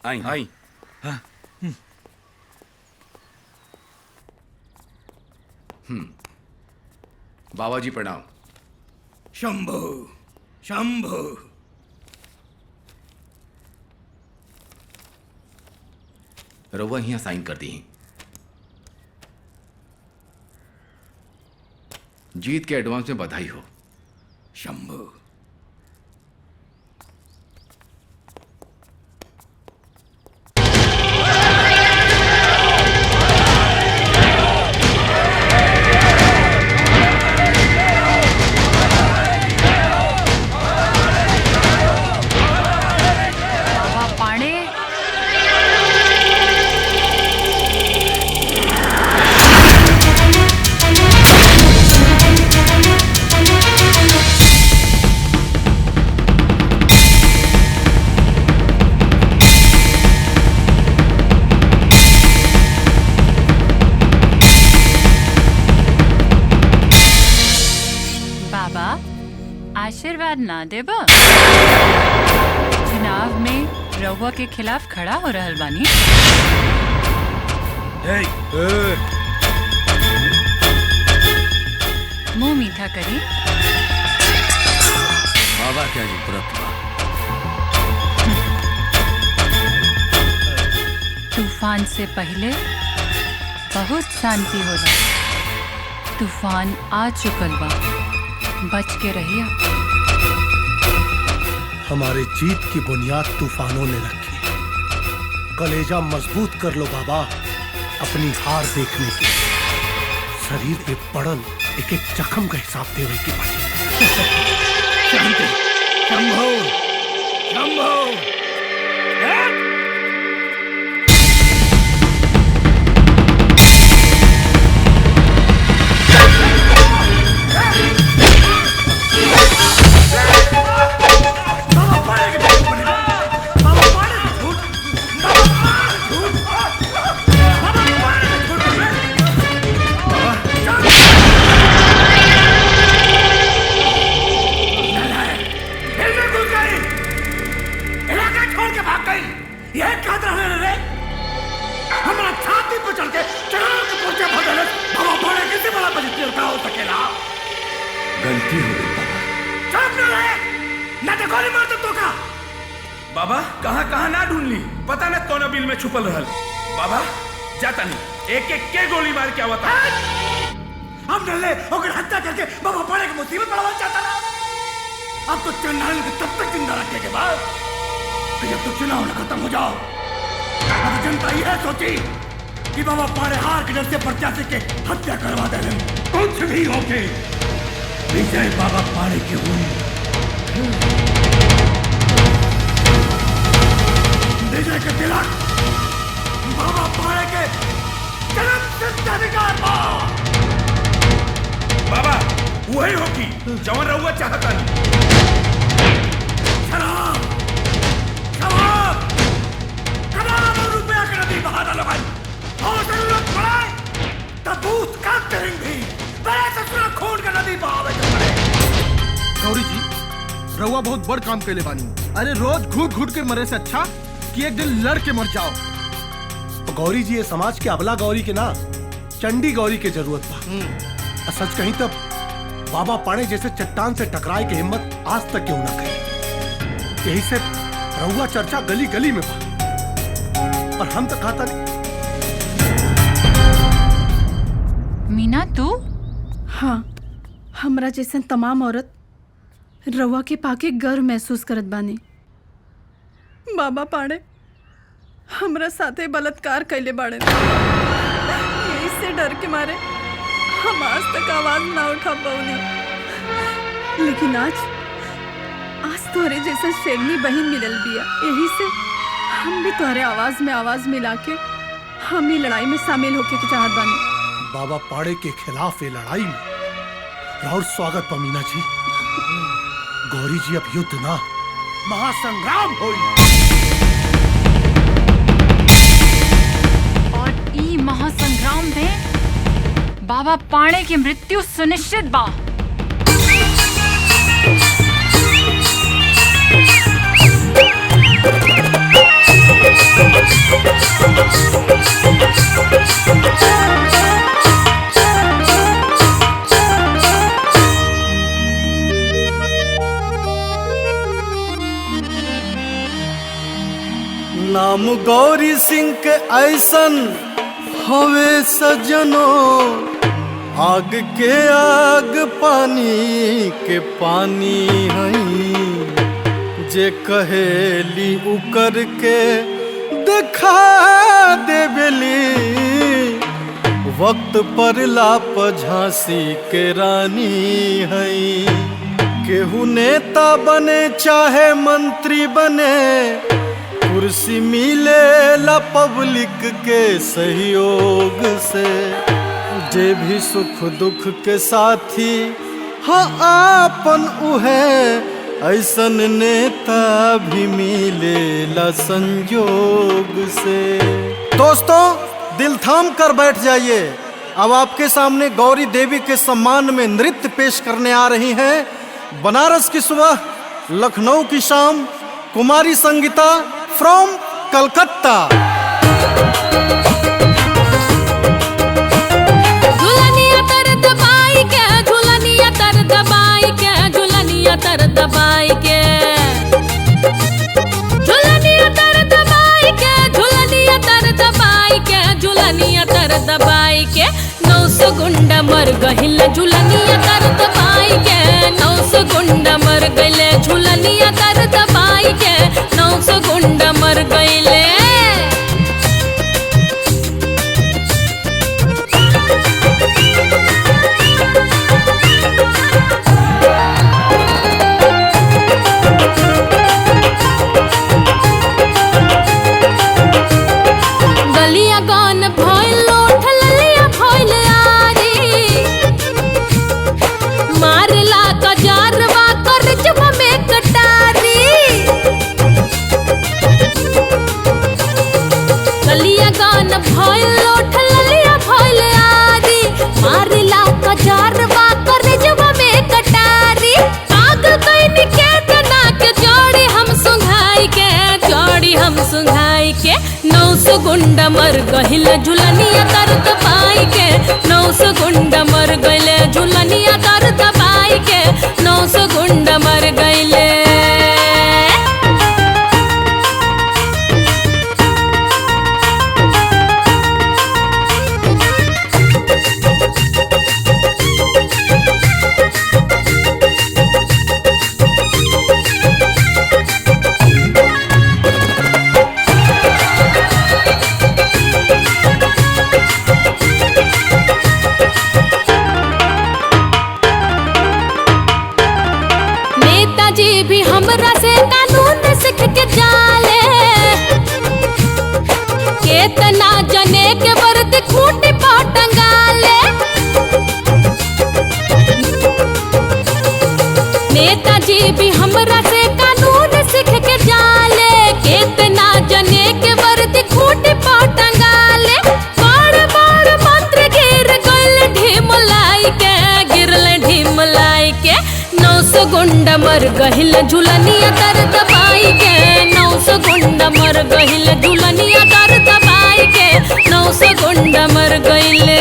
आई आई बाबा जी प्रणाम। शंभू शंभू रउआ यहाँ साइन कर दी। जीत के एडवांस में बधाई हो। शंभू आशीर्वाद ना देबा चुनाव में रउआ के खिलाफ खड़ा हो रहल बानी। मुंह मीठा करी। बाबा क्या जी व्रत बा। तूफान से पहले बहुत शांति होला। तूफान आ चुकल बा, बच के रहिया। हमारे जीत की बुनियाद तूफानों ने रखी है। कलेजा मजबूत कर लो बाबा अपनी हार देखने की। शरीर पे पड़ल एक एक जख्म का हिसाब देवे की बात। शांति शंभू शंभू गलती हो गई बाबा। बाबा कहाँ कहाँ ना ढूंढ ली, पता न कौन बिल में छुपल रहल। बाबा जाता नहीं, एक एक के गोली मार के आवता। हम डले होकर हत्या करके बाबा पाड़े की मुसीबत बढ़ाना चाहता ना। अब तो चंडाल को तब तक जिंदा रखने के बाद कि जब तक चुनाव न खत्म हो जाओ। अब जनता यह सोची कि बाबा पाड़े हार के डर से प्रत्याशी के हत्या करवा दे। कुछ भी होके विजय बाबा पाड़े की हुई। विजय के तिलक बाबा पाड़े के जन्म सिद्ध अधिकार पाओ। बाबा वही होगी जवन रहुआ चाहता नहीं। शराब पूत का करेंगे मेरे ससुरा खून का नदी बहावे के पड़े। गौरी जी रउआ बहुत बड़ काम कैले बानी। अरे रोज घुट घुट के मरे से अच्छा कि एक दिन लड़ के मर जाओ। तो गौरी जी ये समाज के अबला गौरी के ना चंडी गौरी के जरूरत बा। सच कहीं तब बाबा पाड़े जैसे चट्टान से टकराए की हिम्मत आज तक क्यों ना करे। यही से रहुआ चर्चा गली गली में बा और हम तो खाता नहीं। मीना तू? हाँ, हमरा जैसन तमाम औरत रवा के पाके गर्व महसूस करत बानी। बाबा पाड़े हमरा साथे बलात्कार कैले बाड़े। यही से डर के मारे हम आज तक आवाज ना उठा पाऊनी। लेकिन आज तोहरे जैसा शेरनी बहन मिलल बिया। यही से हम भी तोहरे आवाज में आवाज मिला के हम ही लड़ाई में शामिल होके के चाहत बानी। बाबा पाड़े के खिलाफ ये लड़ाई में राउर स्वागत बा मीना जी। गौरी जी अब युद्ध ना महासंग्राम होई। और ई महासंग्राम में बाबा पाड़े की मृत्यु सुनिश्चित बा। नाम गौरी सिंह के ऐसन हवे सजनो, आग के आग पानी के पानी हई। जे कहेली उकर के देखा देवेली, वक्त पर लाप झांसी के रानी हई। केहू नेता बने चाहे मंत्री बने, कुर्सी मिले ला पब्लिक के सहयोग से। जे भी सुख दुख के साथी हाँ आपन उहे, ऐसन नेता भी मिले ला संयोग से। दोस्तों दिल थाम कर बैठ जाइए। अब आपके सामने गौरी देवी के सम्मान में नृत्य पेश करने आ रही हैं बनारस की सुबह, लखनऊ की शाम, कुमारी संगीता फ्रॉम कलकत्ता। झुलनिया तर दबाई के, झुलनिया तर दबाई के, झुलनिया तर दबाई के, झुलनिया तर दबाई के, झुलनिया तर दबाई के, झुलनिया तर दबाई के। 900 गुंडा मर गइल झुलनिया तर दबाई के, 900 गुंडा मर गइले झुलनिया तर दबाई के, 900 गुंडा मर गइले। गलिया गन भइल लोठ ललिया भइल आरी, मारला कजारवा करजवा में कटारी। गलिया गन भइल लोठ ललिया भइल आरी, मारला कजारवा करजवा में कटारी। आग कइनी के तना के जोड़ी हम सुंघाई के, जोड़ी हम सुंघाई के। 900 गुंडा मर गइल झुलनिया तर दबाई के, 900 गुंडा मर गइले झुलनिया तर दबाई के, 900 गुंडा मर गइले। नेताजी भी हमरा से कानून सीख के जाले, केतना जने के वर्द खूंटी पर टंगाले। नेताजी भी हमरा से कानून सीख के जाले, केतना जने के वर्द खूंटी पर टंगाले। बड़ बड़ मंत्री गिर गइल गुंडा मर गहिल झुलनिया दर दबाई के 900 गुंडा मर गहिल झुलनिया दर दबाई के 900 गुंडा मर गइले।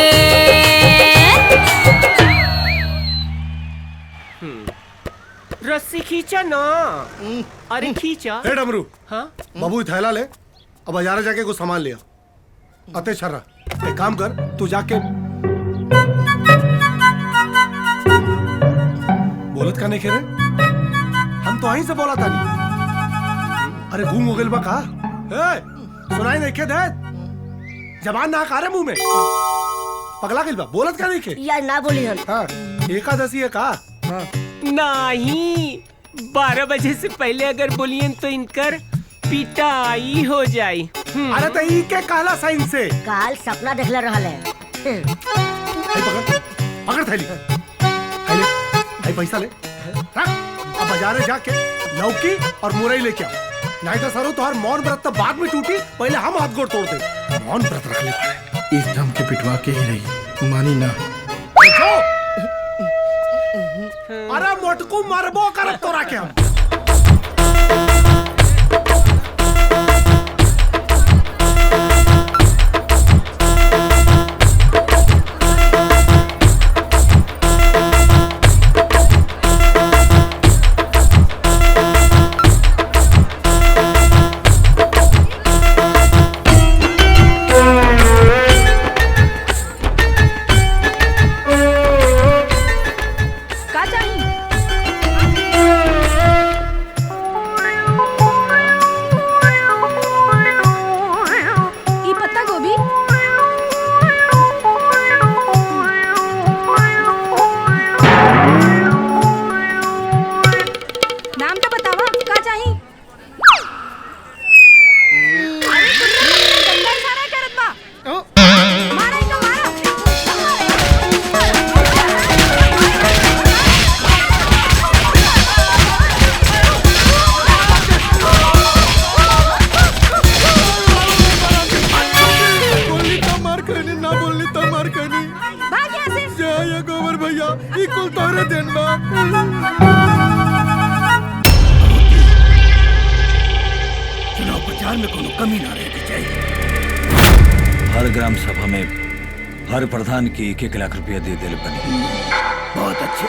रस्सी खींचा ना। अरे खींचा। ए डमरू, हाँ बाबू थैला ले, अब बाजार जाके कुछ सामान लिया। अते छर्रा, एक काम कर, तू जाके बोलत का नहीं खेरे? हम तो वहीं से बोला था नहीं। अरे घूम हो गइल बा का? ए, सुनाई नहीं खेद है? जबान ना खा रहे मुंह में। पगला गइल बा, बोलत का नहीं खे? यार ना बोली हम। हाँ, एकादशी है का? हाँ। नहीं, 12 बजे से पहले अगर बोलिए तो इनकर पिटाई हो जाई। अरे तो ई के कहला साइन से? काल सपना देखले रहल है। पकड़ थैली। आई पैसा ले। रख, अब बाजारे जाके लौकी और मुरई लेके आओ। नहीं तो सरो तुम्हार मौन व्रत तो बाद में टूटी, पहले हम हाथ गोड़ तोड़ दे। मौन व्रत रख ले पड़े। इस दम के पिटवा के ही रही, मानी ना। अरे मोटकू मरबो करब तोरा के हम। चुनाव प्रचार में कोनो कमी ना रहनी चाहिए। हर ग्राम सभा में हर प्रधान की 1-1 लाख रुपया दे दिल बनी। बहुत अच्छे।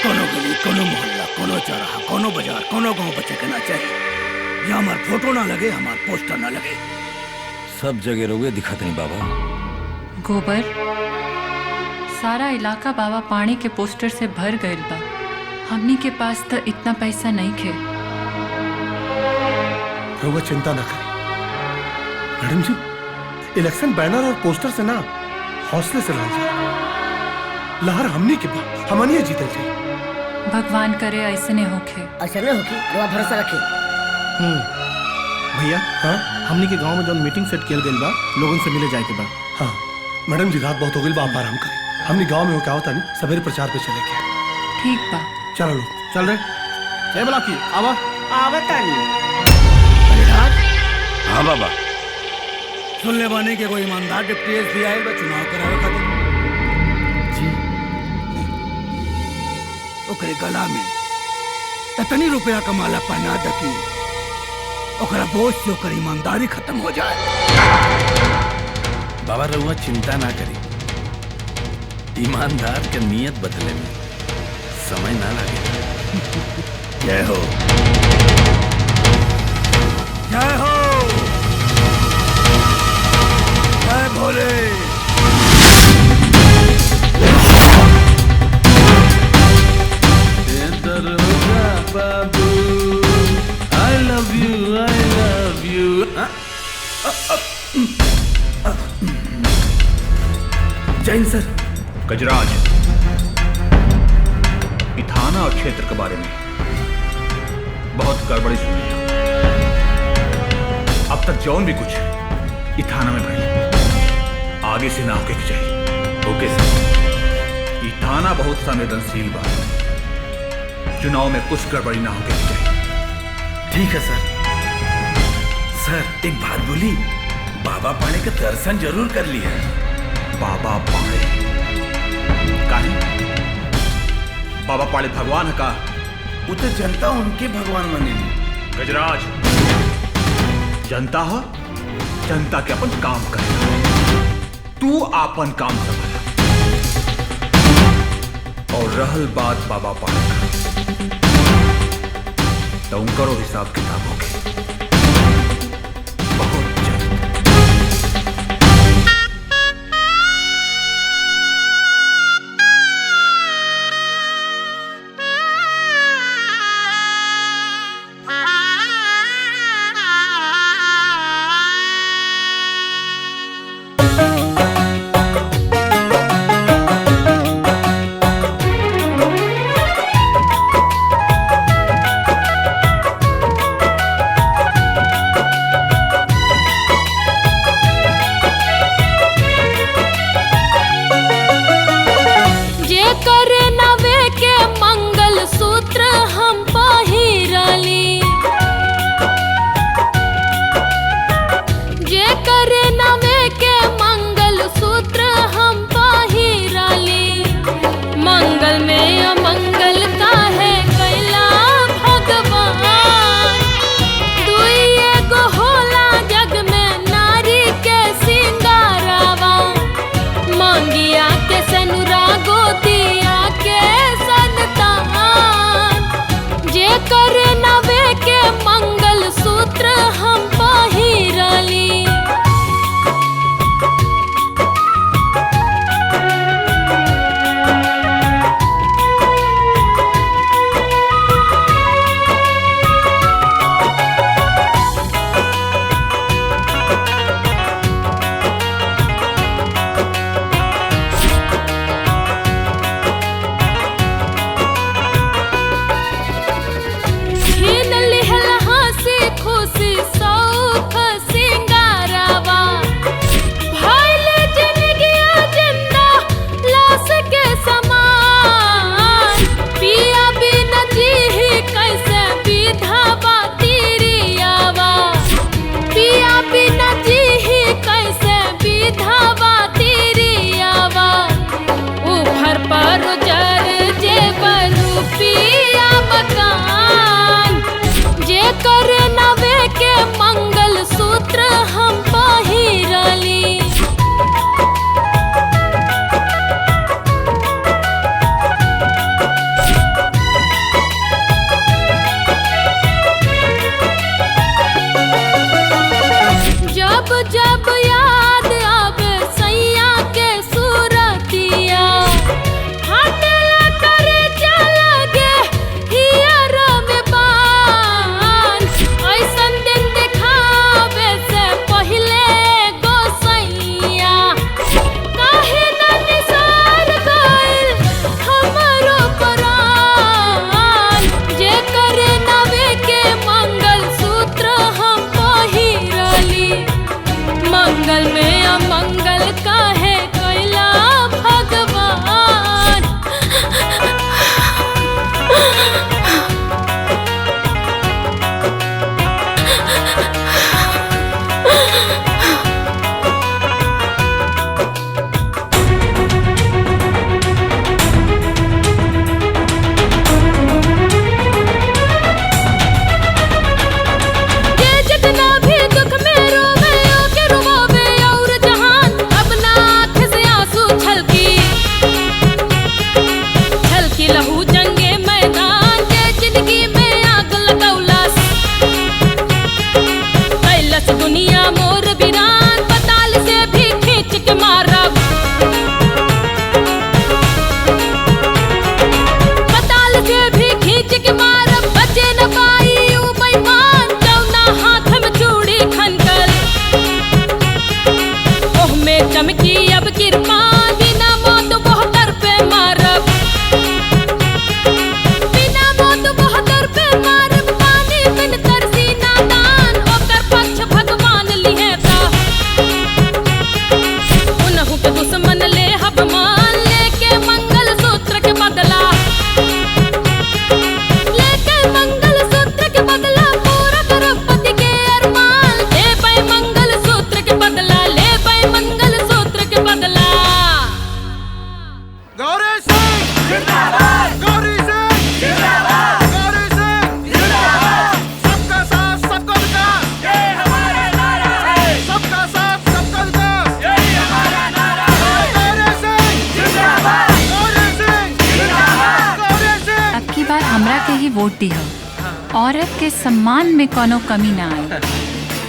कोनो गली, कोनो मोहल्ला, कोनो चौराहा, कोनो बाजार, कोनो गांव बचे के ना चाहिए। यहाँ हमार फोटो ना लगे, हमार पोस्टर ना लगे। सब जगह रोगे दिखत नहीं बाबा। गोबर, सारा इलाका बाबा पानी के पोस्टर से भर गइल बा। हमनी के पास तो इतना पैसा नहीं खे। रहुआ चिंता न करें मैडम जी, इलेक्शन बैनर और पोस्टर से ना हौसले से लड़ जाए। लहर हमनी के बाद हमनिए जीते जाए। भगवान करे ऐसे नहीं होखे। ऐसे नहीं होगी, रवा भरोसा रखे। भैया, हाँ हमनी के गांव में जो मीटिंग सेट किया गइल बा, लोगन से मिले जाए के बा। हाँ मैडम जी, रात बहुत हो गई बा, आप आराम करें। हमनी गांव में हो क्या होता नहीं, सवेरे प्रचार पे चले गए। ठीक बा, चलो लो, चल रहे। जय बला की आवा आवतानी। हाँ बाबा, सुनने वाने के कोई ईमानदार डिप्टी एसपी आए बा चुनाव करावे खातिर। जी। ओकरे गला में इतनी रुपया कमाला पहना दकी, ओकरा बोझ से ओकर ईमानदारी खत्म हो जाए। बाबा रहुआ चिंता ना करी, ईमानदार के नियत बदले में समय ना लगे। जय हो, जय हो, जय भोले। बाबू, I love you, I love you। Jain सर। गजराज, थाना और क्षेत्र के बारे में बहुत गड़बड़ी सुनी है। अब तक जौन भी कुछ इस थाना में भरी, आगे से ना होके चाहिए। ओके सर। ये थाना बहुत संवेदनशील बा, चुनाव में कुछ गड़बड़ी ना होके चाहिए। ठीक है सर। सर एक बात बोली, बाबा पाणे का दर्शन जरूर कर लिया। बाबा पाणे काहे? बाबा पाड़े भगवान का वो तो जनता उनके भगवान मानेली। गजराज, जनता हो, जनता के अपन काम करे, तू अपन काम संभाला। और रहल बात बाबा पाड़े का, तो करो हिसाब किताबों के बहुत जल्द। करे नवे के मंगल दी है। औरत के सम्मान में कोनो कमी ना आई।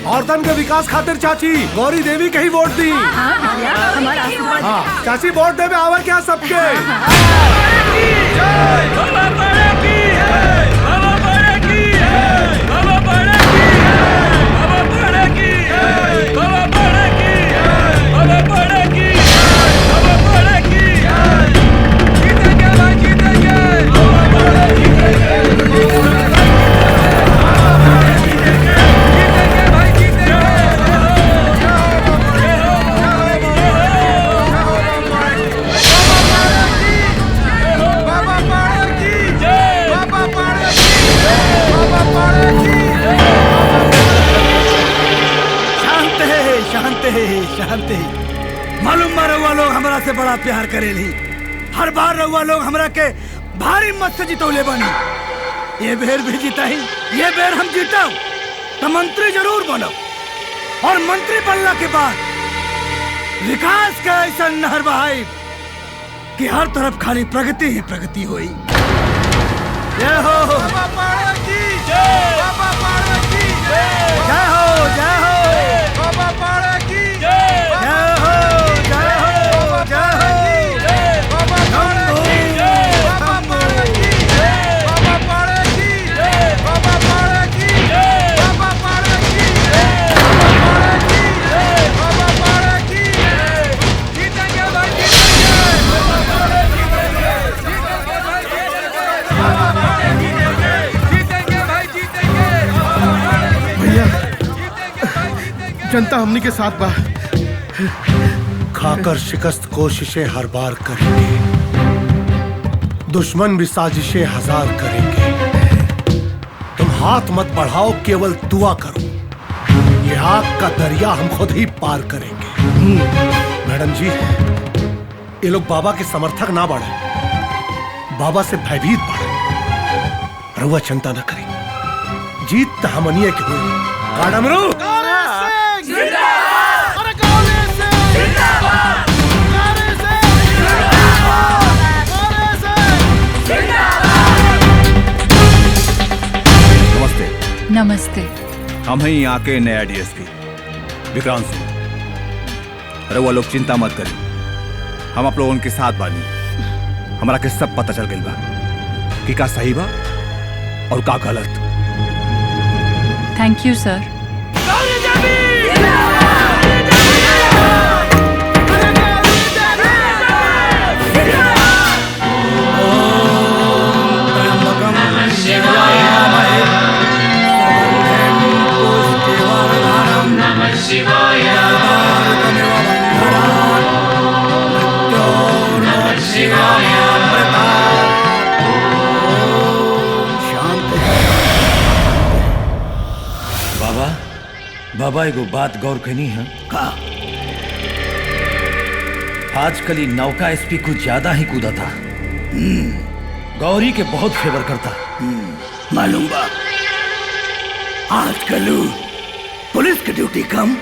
औरतन के विकास खातिर चाची गौरी देवी के ही वोट दी। हमारा आशीर्वाद। हाँ, चाची वोट देवे आवर क्या सबके। शांति। मालूम बा रउआ लोग हमरा से बड़ा प्यार करेली। हर बार रउआ लोग हमरा के भारी मत से जितौले बनी। ये बेर भी जीताही, ये बेर हम जीतब तो मंत्री जरूर बनब और मंत्री बनला के बाद विकास का ऐसा नहर बहाई कि हर तरफ खाली प्रगति ही प्रगति हुई। जय हो बाबा पार्वती, जय बाबा पार्वती, जय हो जय हो बाबा पार्वती, जय हो जय हो जय हो बाबा पार्वती, जय बाबा पार्वती, जय बाबा पार्वती, जय बाबा पार्वती, जय बाबा पार्वती, जय बाबा पार्वती, जय जीतेंगे भाई जनता हमनी के साथ बा। खाकर शिकस्त कोशिशें हर बार करेंगे, दुश्मन भी साजिशें हजार करेंगे। तुम हाथ मत बढ़ाओ, केवल दुआ करो। ये आग का दरिया हम खुद ही पार करेंगे। मैडम जी, ये लोग बाबा के समर्थक ना बढ़े, बाबा से भयभीत बढ़े। रउआ चिंता न करें, जीत हमनिए के हुई। काडमरू नमस्ते। हम हैं यहाँ के नया डीएसपी विक्रांत सिंह। रउआ लोग चिंता मत करें, हम आप लोगों के साथ बानी। हमारा के सब पता चल गई बा कि का सही बा और का गलत। थैंक यू सर। बाबा एगो बात गौर करनी है का? आजकल ही नौका एसपी कुछ ज्यादा ही कूदा था। गौरी के बहुत फेवर करता। मालूम बा, आजकल पुलिस की ड्यूटी कम,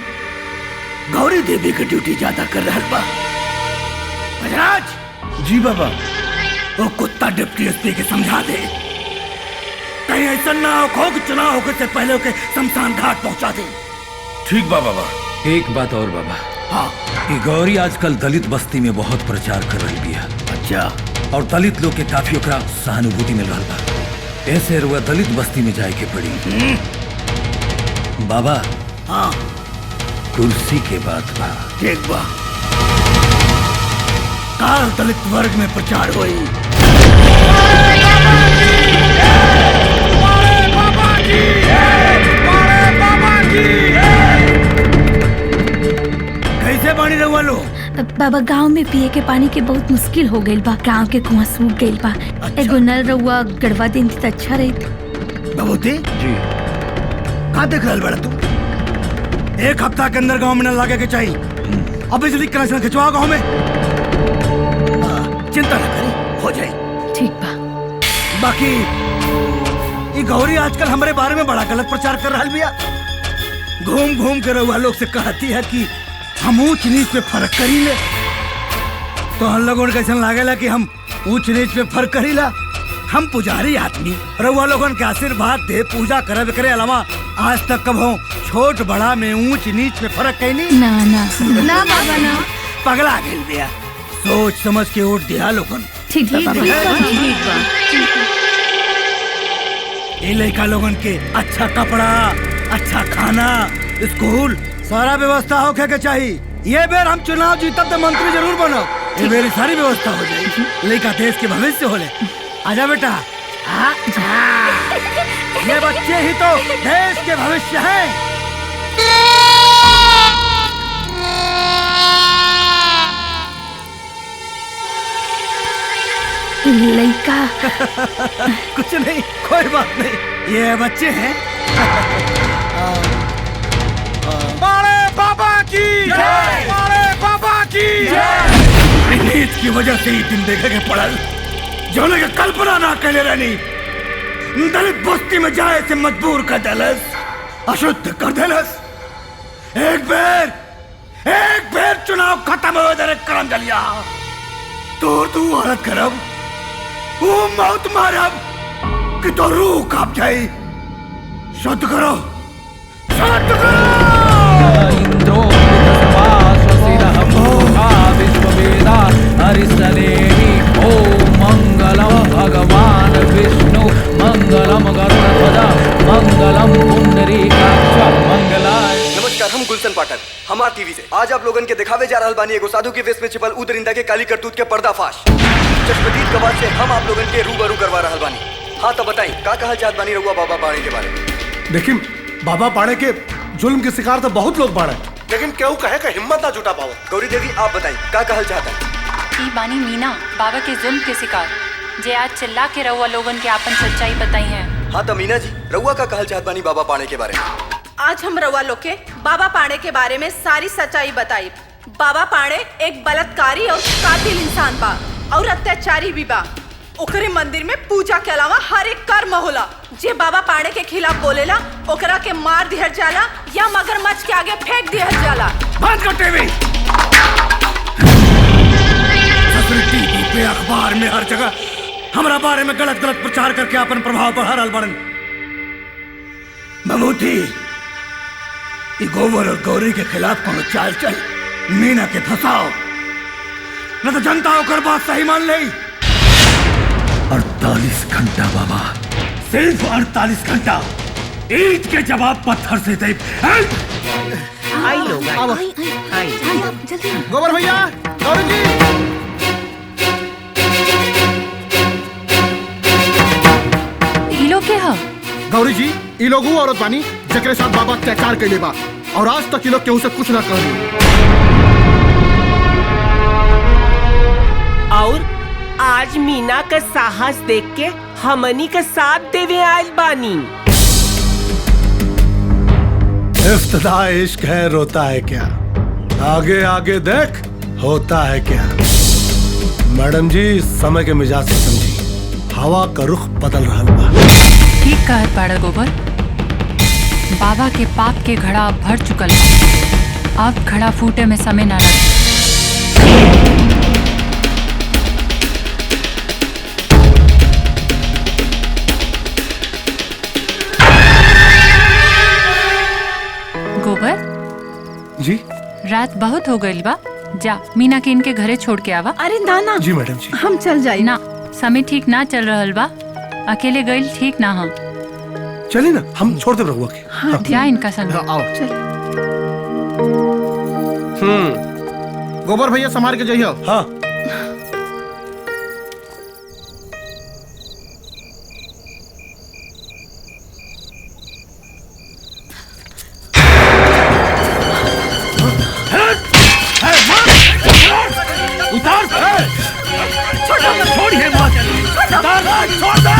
गौरी देवी की ड्यूटी ज्यादा कर रहा बा। गजराज जी बाबा। वो कुत्ता डिप्टी एसपी के समझा दे, कहीं ऐसा ना हो कि चुनाव होकर से पहले ओके शमशान घाट पहुंचा दे। ठीक बा बाबा। एक बात और बाबा, हाँ, कि गौरी आजकल दलित बस्ती में बहुत प्रचार कर रही है। अच्छा। और दलित लोग के काफी ओकरा सहानुभूति मिल रहा बा। ऐसे रुआ दलित बस्ती में जाए के पड़ी। बाबा हाँ, कुर्सी के बात बा। ठीक बा, काल दलित वर्ग में प्रचार हुई। कैसे पानी रहुआ लो? बाबा गांव में पिए के पानी के बहुत मुश्किल हो गई बा। गांव के कुआं सूख गई बा। अच्छा। एगो नल रहुआ गड़वा दिन तो अच्छा रही। बबूती जी, कहाँ देख रहा बड़ा तू? एक हफ्ता के अंदर गांव में नल लगे के चाहिए। अब बिजली कनेक्शन खिंचवाओ गांव में। चिंता न करी, हो जाए। ठीक बा। बाकी ये गौरी आजकल हमारे बारे में बड़ा गलत प्रचार कर रहा बिया। घूम घूम कर रहुआ लोग से कहती है कि हम ऊंच नीच पे फर्क करी ले। तो हम लोगों ने कैसा लागेला कि हम ऊंच नीच पे फर्क करी ला? हम पुजारी आदमी रउआ लोगन के आशीर्वाद दे पूजा करे करे अलावा आज तक कब हो छोट बड़ा में ऊंच नीच में फर्क कहीं नहीं। ना ना ना बाबा ना। पगला गेल बिया, सोच समझ के वोट दिया लोगन। ठीक ठीक बा। ये लड़का लोगन के अच्छा कपड़ा, अच्छा खाना, स्कूल सारा व्यवस्था होके के चाहिए। ये बेर हम चुनाव जीतब तो मंत्री जरूर बनो। ये मेरी सारी व्यवस्था हो जाएगी। लड़का देश के भविष्य होले। आजा बेटा। ये बच्चे ही तो देश के भविष्य हैं। लड़का कुछ नहीं, कोई बात नहीं, ये बच्चे हैं। बड़े बाबा की जय, बड़े बाबा की जय। नीच की वजह से ही दिन देखे के पड़ल जो लगे कल्पना ना कर रहनी। दलित बस्ती में जाए से मजबूर कर देलस, अशुद्ध कर देलस। एक बेर चुनाव खत्म हो दे करम जलिया तू औरत करब वो मौत मारब कि तो रूह कांप जाए। शुद्ध करो, शुद्ध करो। इंद्रो विश्ववेदा हरिसलेहि ओम मंगलम भगवान विष्णु मंगलम गरुड़ध्वजा मंगलम पुंडरीकाक्ष मंगलाय। नमस्कार, हम गुलशन पाठक, हमार टीवी से आज आप लोगन के दिखावे जा रहल बानी एगो साधु के वेश में छिपल उ दरिंदा के काली करतूत के पर्दाफाश। चश्मदीद गवाह से हम आप लोगन के रूबरू करवा रहल बानी। हाँ तो बताई का कहल चाहत बानी रउआ बाबा पाणे के बारे में। लेकिन बाबा पाणे के जुल्म के शिकार तो बहुत लोग बाड़े, लेकिन केहू कहे का हिम्मत ना जुटा पाओ। गौरी देवी आप बताई का कहल चाहता। ई बानी मीना, बाबा के जुल्म के शिकार, जे आज चिल्ला के रउआ लोगन के आपन सच्चाई बताई है। हाँ तो मीना जी रउआ का कहल चाहत बानी बाबा पाणे के बारे में। आज हम रउआ लोग के बाबा पाणे के बारे में सारी सच्चाई बताई। बाबा पाणे एक बलात्कारी और कातिल इंसान बा और अत्याचारी भी बा। ओकरे मंदिर में पूजा के अलावा हर एक कर्म होला। जे बाबा पाणे के खिलाफ बोलेला ओकरा के मार दिया जाला या मगरमच्छ के आगे फेंक दिया जाला। बंद कर टीवी। टीवी पे अखबार में हर जगह हमारा बारे में गलत प्रचार करके अपन प्रभाव बढ़ा रहल बड़न। ममूटी ये गोबर और गौरी के खिलाफ कोनो चाल चल मीना के फंसाओ, न तो जनता होकर बात सही मान ले। 48 घंटा बाबा, सिर्फ 48 घंटा। ईद के जवाब पत्थर से दे। आई लोग आई जल्दी। गोबर भैया, गौरी जी। ई लोग के हा? गौरी जी ई लोग वो औरत बानी जकरे साथ बाबा अत्याचार कैले बा और आज तक ये लोग केहू से कुछ ना कहली। और आज मीना का साहस देख के हमनी का साथ देवे आयल बानी। इफ्तिदा इश्क है रोता है क्या, आगे आगे देख होता है क्या। मैडम जी समय के मिजाज से समझी, हवा का रुख बदल रहा बा। ठीक कहत बाड़ा गोबर, बाबा के पाप के घड़ा अब भर चुकल बा। अब घड़ा फूटे में समय ना लगे। गोबर जी रात बहुत हो गई बा, जा मीना के इनके घरे छोड़ के आवा। अरे नाना जी मैडम जी, हम चल जाए ना। समय ठीक ना चल रहल बा, अकेले गइल ठीक ना हम। चलिए ना हम छोड़ दे रहुआ के। हाँ, क्या इनका संग। आओ गोबर भैया संभाल के जाइए। हाँ छोड़िए छोड़ दे।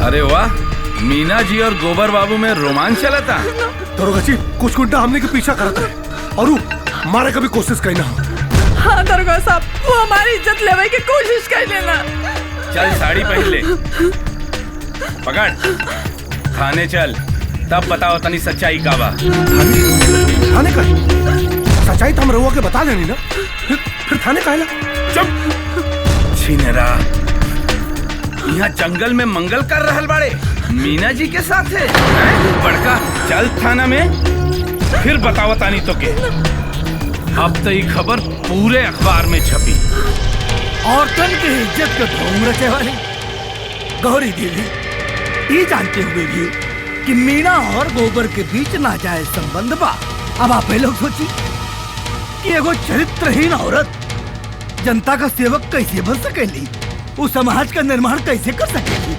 अरे वाह, मीना जी और गोबर बाबू में रोमांच चला था। दरोगा जी, कुछ गुंडा हमने के पीछा करते हैं और मारे कभी कोशिश कहीं ना हो। हाँ दरोगा साहब, वो हमारी इज्जत लेवे की कोशिश कर लेना। चल साड़ी पहन ले, पकड़, थाने चल, तब बताओ तनी सच्चाई का बा। थाने का सच्चाई तो हम रहुआ के बता देनी ना, फिर थाने का चुप छिनेरा, यहाँ जंगल में मंगल कर रहल बाड़े मीना जी के साथ है बड़का। चल थाना में, फिर बताओ तानी तो के। अब तो ये खबर पूरे अखबार में छपी। औरतन की इज्जत के ढोंग रचे वाली गौरी देवी ये जानते हुए भी कि मीना और गोबर के बीच नाजायज संबंध बा। अब आप लोग सोची कि एगो चरित्रहीन औरत जनता का सेवक कैसे बन सकेली, उस समाज का निर्माण कैसे कर सकेगी।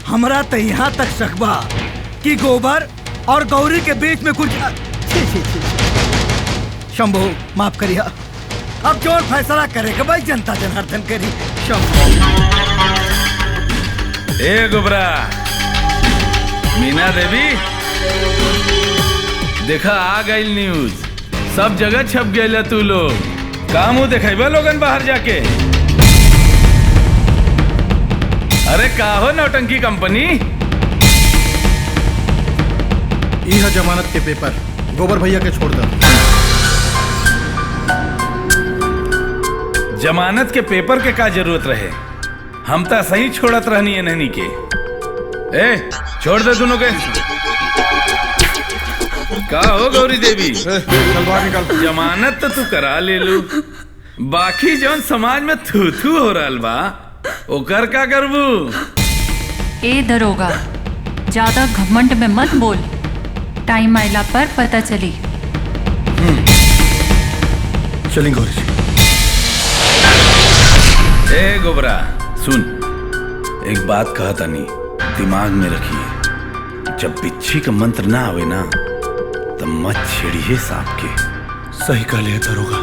हमरा तो यहाँ तक शक बा कि गोबर और गौरी के बीच में कुछ शंभू माफ करिया, अब जो फैसला करेगा भाई जनता जनार्दन करी। शंभू ए गोबरा, मीना देवी देखा आ गई न्यूज, सब जगह छप गए। तू लोग काम हो देखेबा लोगन बाहर जाके। अरे का हो नौटंकी कंपनी। यह जमानत के पेपर गोबर भैया के छोड़ दो। जमानत के पेपर के का जरूरत रहे, हम तो सही छोड़त रहनी है नहनी के। ए छोड़ दे दोनों के। का हो गौरी देवी, जमानत तो तू करा ले लू, बाकी जौन समाज में थू थू हो रहा बा ओकर का करबू। ए दरोगा, ज्यादा घमंड में मत बोल, टाइम आइला पर पता चली। चलें गौरी जी। ए गोबरा सुन, एक बात कहा था नहीं, दिमाग में रखिए, जब बिच्छी का मंत्र ना आवे ना तब मत छेड़िए सांप के। सही कह लिया दरोगा,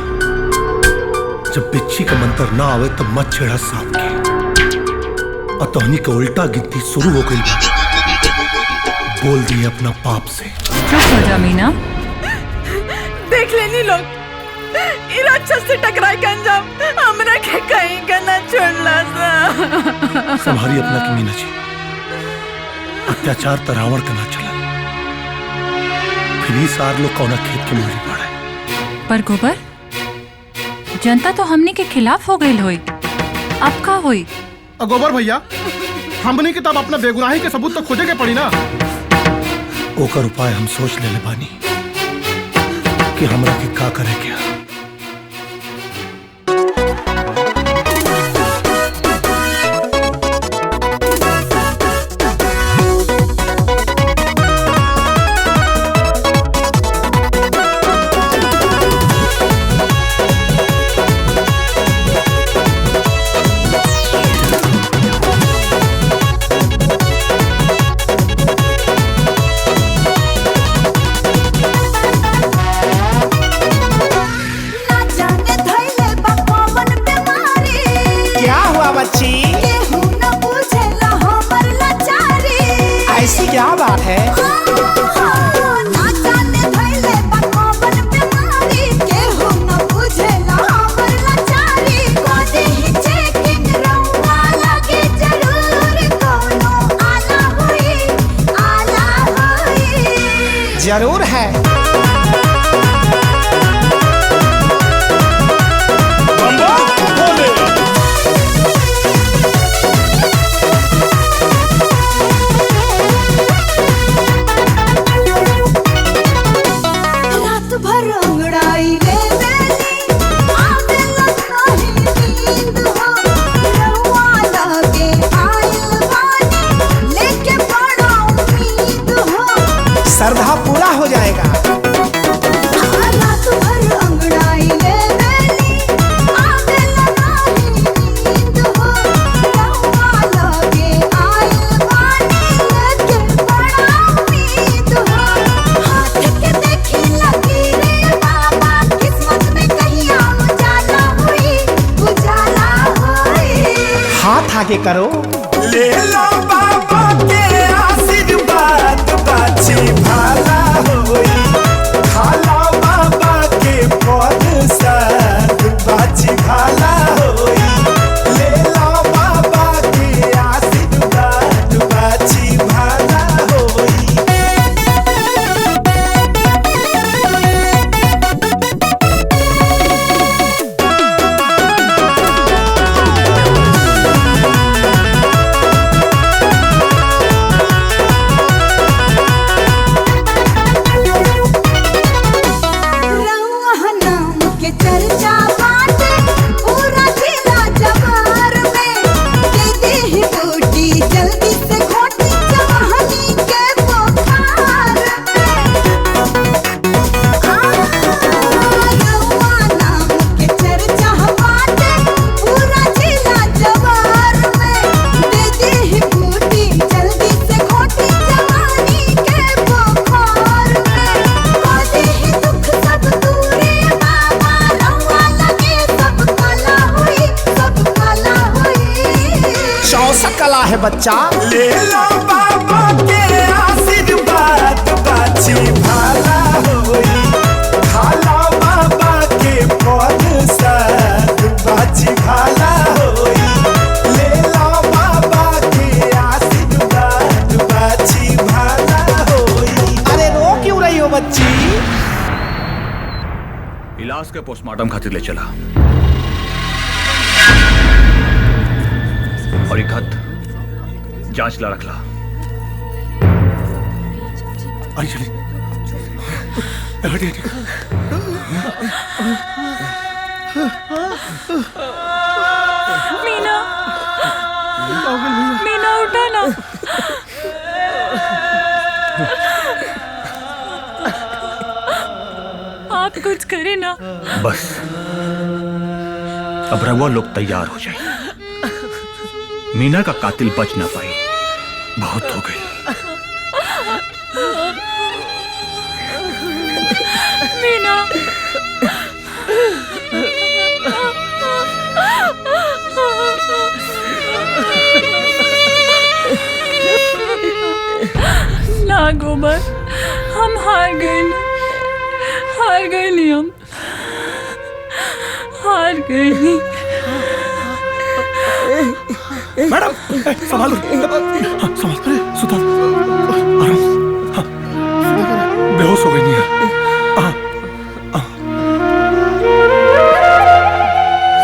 जब बिच्छी का मंत्र ना आवे तब मत छेड़ा सांप के। अतोहनी का उल्टा गिनती शुरू हो गई, बोल दिए अपना पाप से। चुप हो जा मीना। देख लेनी लोग, राक्षस से टकराई का अंजाम हमरा के कहीं का ना छोड़ला सा। संभारी अपना की मीना जी, अत्याचार तरावण का ना चला, फिर सार लोग कौना खेत के मारी पड़ा है। पर गोबर, जनता तो हमने के खिलाफ हो गई होई, अब का होई? गोबर भैया, हमने की तब अपना बेगुनाही के सबूत तो खोजे के पड़ी ना। ओकर उपाय हम सोच ले बानी कि हमरा के का करे क्या। ऐसी क्या बात है? जरूर है। श्रद्धा पूरा हो जाएगा। आगे करो। ले लो बाबा के आशीर्वाद बाची भाला होई, खाला बाबा के पद साथ बाची भाला होई। ले लो बाबा के आशीर्वाद बाची भाला होई। कला है बच्चा। ले लो बाबा के आशीर्वाद बाची भाला होई, खाला बाबा के पद साथ बाची भाला होई। ले लो बाबा के आशीर्वाद बाची भाला होई। अरे रो क्यों रही हो बच्ची? इलाज के पोस्टमार्टम खातिर ले चला और एक खत जांच ला रखला। मीना, मीना उठा ना। आप कुछ करें ना। बस अब रवा लोग तैयार हो जाए। मीना का कातिल बच ना पाई, बहुत हो गई। मीना, ना गोबर, हम हार गए नहीं हम हार गए नहीं। मैडम संभाल, संभाल, सुधार, आराम। हाँ, बेहोश हो गई नहीं है।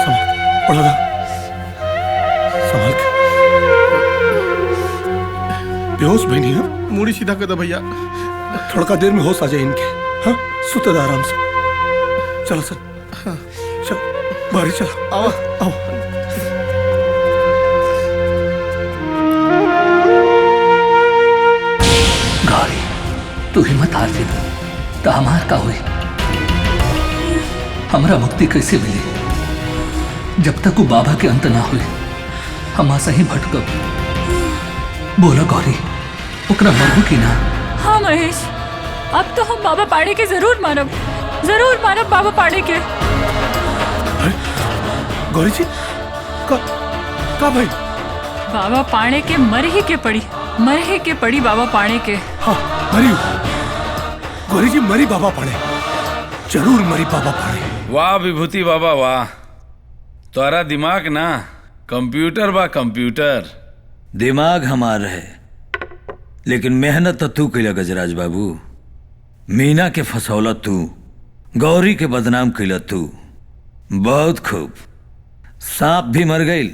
संभाल, पड़ा था, संभाल के। बेहोश भी नहीं है। मुड़ी सीधा कर दो भैया। थोड़ा देर में होश आ जाए इनके। हाँ, सुते रहो आराम से। चलो सर, चलो बाहर चलो। आओ आओ। तू हिम्मत हार दे तो हमार का हुई। हमरा मुक्ति कैसे मिली जब तक वो बाबा के अंत ना हुई। हम आशा ही भटकब। बोलो गौरी, ओकरा मरबू की ना? हाँ महेश, अब तो हम बाबा पाड़े के जरूर मानब बाबा पाड़े के। गौरी जी, का भाई? बाबा पाड़े के मर ही के पड़ी बाबा पाड़े के। हाँ, मरी गौरी जी, मरी बाबा पाड़े, जरूर मरी बाबा पाड़े। वाह विभूति बाबा वाह, तोरा दिमाग ना कंप्यूटर बा कंप्यूटर। दिमाग हमार है लेकिन मेहनत तो तू कैला गजराज बाबू। मीना के फसौला तू, गौरी के बदनाम कैला तू। बहुत खूब, सांप भी मर गई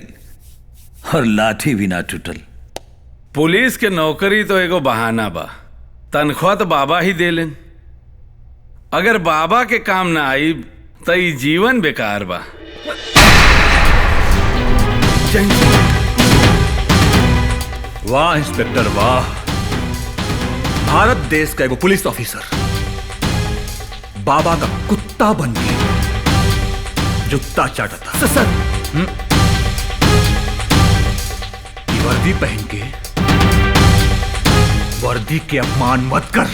और लाठी भी ना टूटल। पुलिस के नौकरी तो एगो बहाना बा, तनख्वाह तो बाबा ही देलेन। अगर बाबा के काम ना आई तो ई जीवन बेकार बा। वाह इंस्पेक्टर वाह, भारत देश का एगो पुलिस ऑफिसर बाबा का कुत्ता बन के जुत्ता चाटता। सर वर्दी पहन के वर्दी के अपमान मत कर।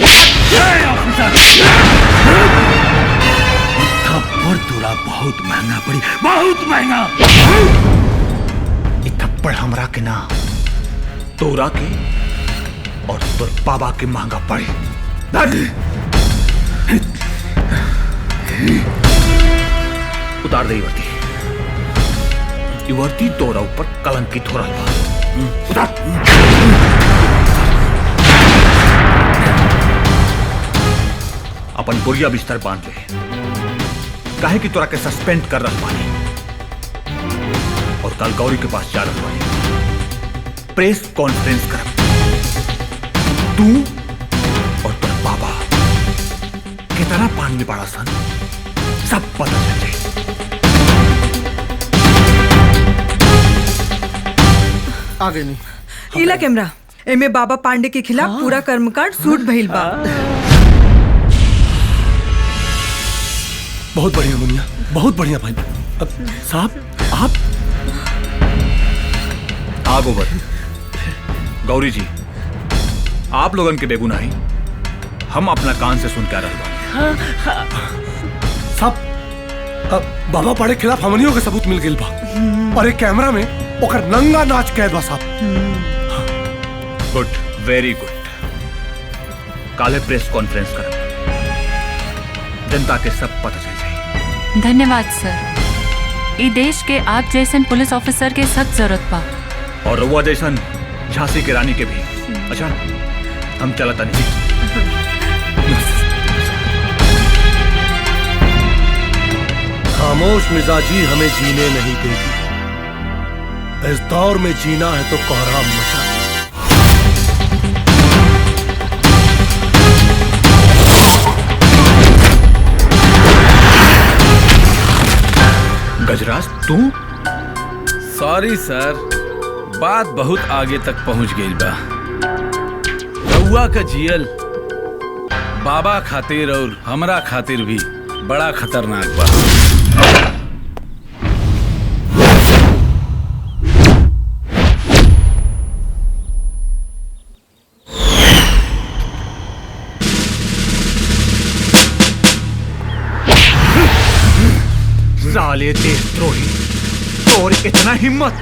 थप्पड़ तोरा बहुत महंगा पड़ी, बहुत महंगा। थप्पड़ थप्पड़ हमरा के ना तोरा के और तोर बाबा के महंगा पड़े। उतार दे वर्दी। ये वर्दी तोरा ऊपर कलंकित हो रहा बा। उतार। अपन बुढ़िया बिस्तर बांध ले, काहे कि तोरा के सस्पेंड कर रहा बानी और कल गौरी के पास जा रहा बानी। प्रेस कॉन्फ्रेंस कर तू और तेरा बाबा कितना पान में पड़ा सन सब पता चल जाए। आगे नहीं इला कैमरा एमे बाबा पांडे के खिलाफ पूरा कर्मकांड सूट भइल बा। बहुत बढ़िया मुनिया, बहुत बढ़िया भाई। अब साहब आप आगो बढ़। गौरी जी, आप लोगन के बेगुनाही हम अपना कान से सुन के आ रहे हैं। साहब बाबा पाड़े खिलाफ हमनियों के सबूत मिल गए बा और एक कैमरा में ओकर नंगा नाच कैद बा साहब। Good, very good. काले प्रेस कॉन्फ्रेंस कर जनता के सब पता चल जाए। धन्यवाद सर। ई देश के आप जैसन पुलिस ऑफिसर के सख्त जरूरत बा और रउआ जैसन झांसी के रानी के भी। अच्छा हम चलता नहीं। खामोश मिजाजी हमें जीने नहीं देगी। इस दौर में जीना है तो कोहराम मचा। गजराज तू? सॉरी सर, बात बहुत आगे तक पहुंच गई बा। रउआ का जियल बाबा खातिर और हमरा खातिर भी बड़ा खतरनाक बा। साले देशद्रोही, तोर इतना हिम्मत!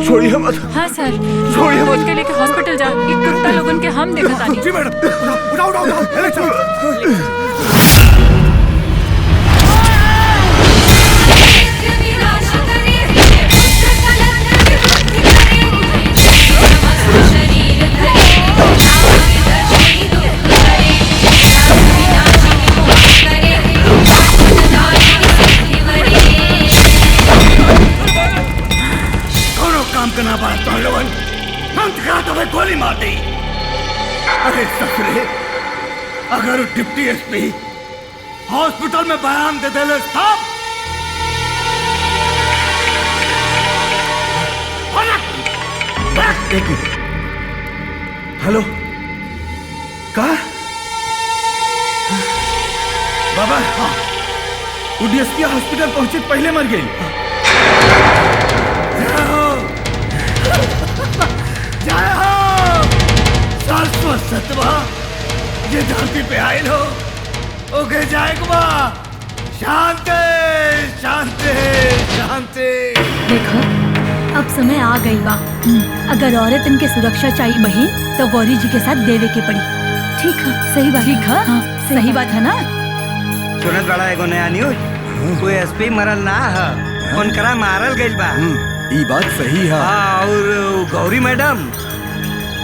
छोड़िए मत। हाँ सर, छोड़िए मत। के लेके हॉस्पिटल जा। ये कुत्ता लोगन के हम देखा तानी। जी मैडम, उठाओ उठाओ उठाओ, चलो। करना पड़ा तो लोगन अंत करा तो मैं गोली मार दी। अरे ससुरे, अगर डिप्टी एसपी हॉस्पिटल में बयान दे दे साहब, एक मिनट। हेलो, कहा बाबा? हाँ, वो डीएसपी हॉस्पिटल पहुंचे पहले मर गई। जय हो शाश्वत सतवा ये धरती पे आए हो ओके जाए कुमा शांति शांति शांति। देखो अब समय आ गई बा। अगर औरत इनके सुरक्षा चाहिए बहन तो गौरी जी के साथ देवे के पड़ी। ठीक है सही बात। ठीक है हाँ, सही बात है ना। सुनत बड़ा एगो नया न्यूज कोई एसपी मरल ना है उनकरा मारल गइल बा। ई बात सही है। और गौरी मैडम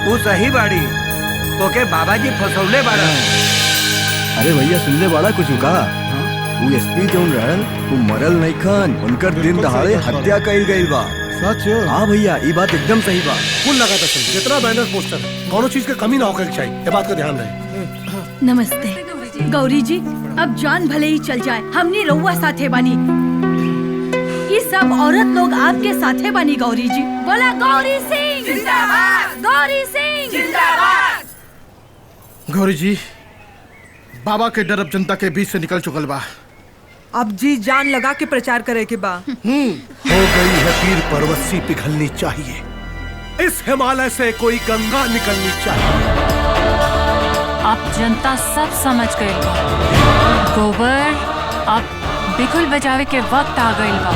वो सही बाड़ी ओके बाबा जी फसौले बाड़ा। अरे भैया सुन ले बड़ा कुछ का वो एसपी जोन रहल वो मरल नहीं खान उनकर दिन दहाड़े हत्या कइल गइल बा। सच? हाँ भैया ये बात एकदम सही बा। कुल लगा था सुन जितना बैनर पोस्टर कोनो चीज के कमी ना होकर चाहिए ये बात का ध्यान रहे। नमस्ते गौरी जी। अब जान भले ही चल जाए हमने रउआ साथे बानी। ये सब औरत लोग आपके साथे बानी गौरी जी। बोला गौरी सिंह जिंदाबाद। गौरी सिंह जिंदाबाद। गौरी जी बाबा के डर अब जनता के बीच से निकल चुकल बा। अब जी जान लगा के प्रचार करे के बा। हो गई है पीर पर्वत पिघलनी चाहिए इस हिमालय से कोई गंगा निकलनी चाहिए। अब जनता सब समझ गई बा गोबर अब बिगुल बजावे के वक्त आ गई बा।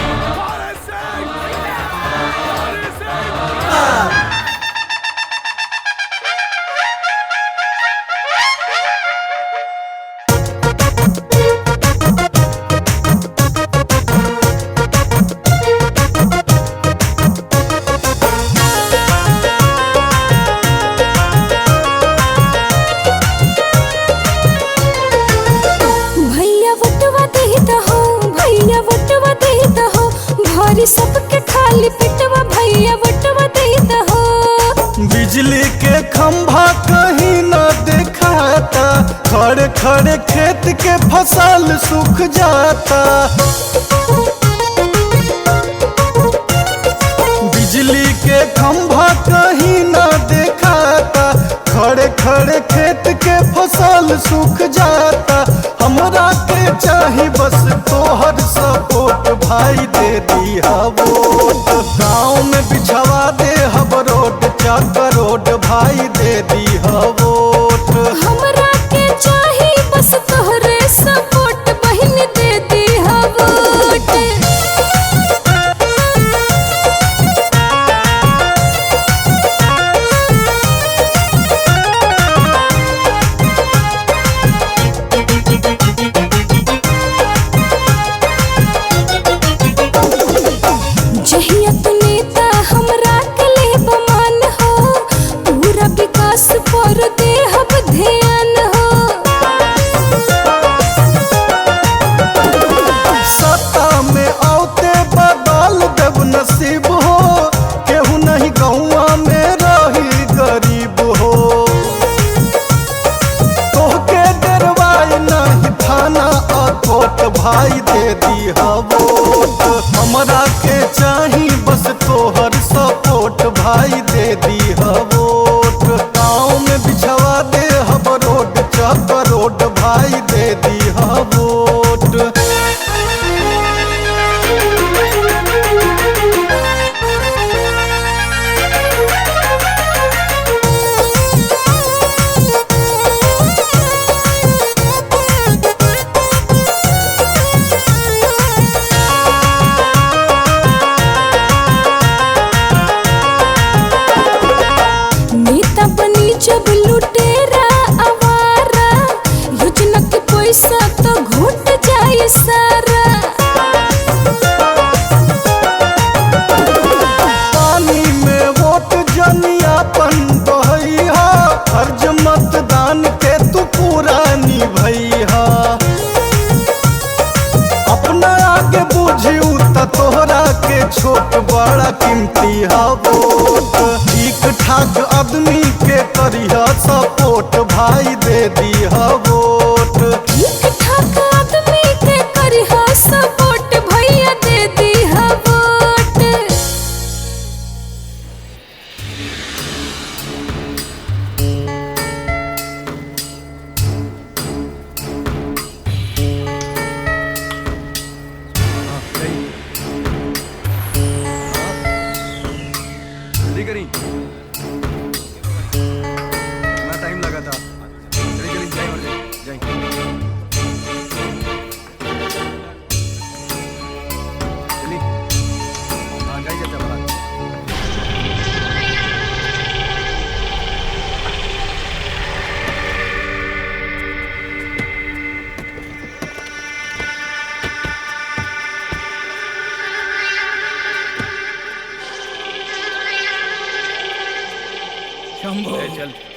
सबके खाली पिटवा भैया बटवा देता हो। बिजली के खंभा कहीं न दिखाता खड़े खड़े खेत के फसल सूख जाता। बिजली के खंभा कहीं न दिखाता खड़े खड़े खेत के फसल सूख जाता। हमरा के चाही बस तोहर सपोर्ट भाई दे दिया वोट। गाँव में बिछवा दे हब रोड चक रोड भाई दे दिया वोट। हमरा के चाही बस तोहरे सपोर्ट बहन दे दिया वोट। भाई दे दिया वोट। हमरा के चाही बस तोहर सपोर्ट भाई दे दिया वोट। गाँव में बिछवा दे हब रोड चक रोड भाई दे दिया वोट। जब लुटेरा आवारा योजना के पैसा तो घुट जाए सारा। पानी में वोट जनियापन बहैया फर्ज मतदान के तू पूरा निभैया। अपना आगे बुझियू त तोहरा के छोट बड़ा कीमती है वोट। ठीक ठाक आदमी के करिया सपोर्ट भाई दे दिया वोट। ठीक ठाक आदमी के करिया सपोर्ट भैया दे दिया वोट।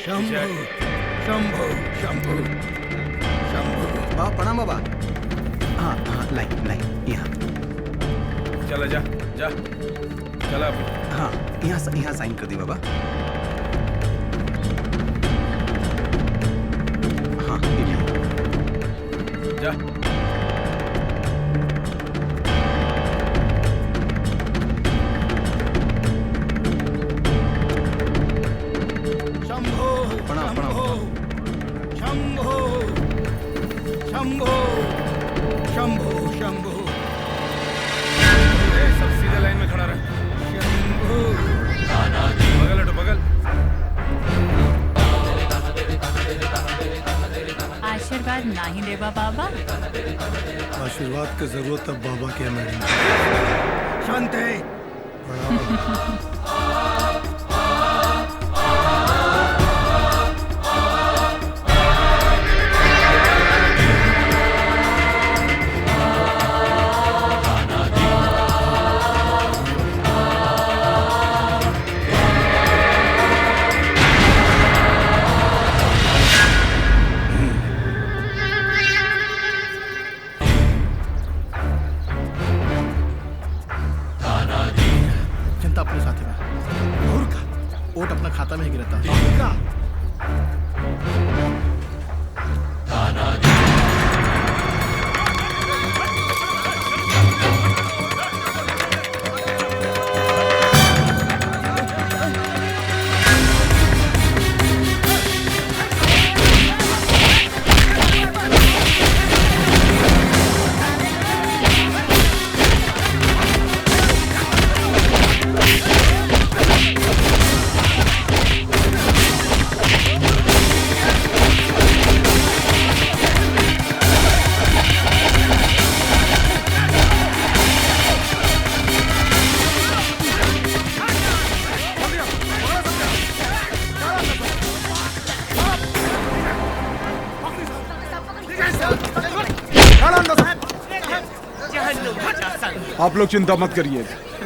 शंभो शंभो शंभो शंभो। बाबा प्रणाम बाबा। हाँ हाँ लाइन लाइन यहाँ। चला जा जा चला। हाँ यहाँ साइन कर दी बाबा। हाँ जा। शंभो प्रणाम शंभो शंभो शंभो शंभो। सब सीधे लाइन में खड़ा रहे। बगल हटो बगल। आशीर्वाद नहीं देवा बाबा। आशीर्वाद की जरूरत अब बाबा के मैडम। शांति। जनता अपने साथ में और का वोट अपना खाता में ही गिरता है। आप लोग चिंता मत करिए,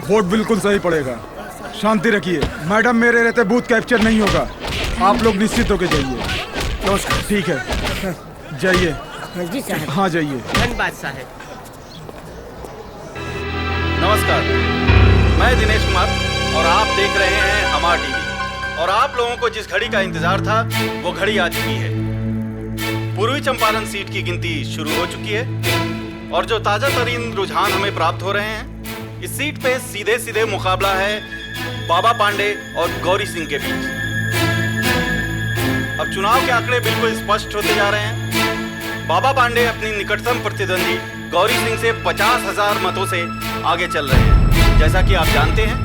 वोट बिल्कुल सही पड़ेगा। शांति रखिए। मैडम मेरे रहते बूथ कैप्चर नहीं होगा। आप लोग निश्चित होकर जाइए। नमस्कार। ठीक है जाइए। हाँ जाइए। धन्यवाद साहब। नमस्कार, मैं दिनेश कुमार और आप देख रहे हैं हमार टीवी। और आप लोगों को जिस घड़ी का इंतजार था वो घड़ी आ चुकी है। पूर्वी चंपारण सीट की गिनती शुरू हो चुकी है और जो ताजा तरीन रुझान हमें प्राप्त हो रहे हैं, इस सीट पे सीधे सीधे मुकाबला है बाबा पांडे और गौरी सिंह के बीच। अब चुनाव के आंकड़े बिल्कुल स्पष्ट होते जा रहे हैं। बाबा पांडे अपनी निकटतम प्रतिद्वंदी गौरी सिंह से 50,000 मतों से आगे चल रहे हैं। जैसा कि आप जानते हैं,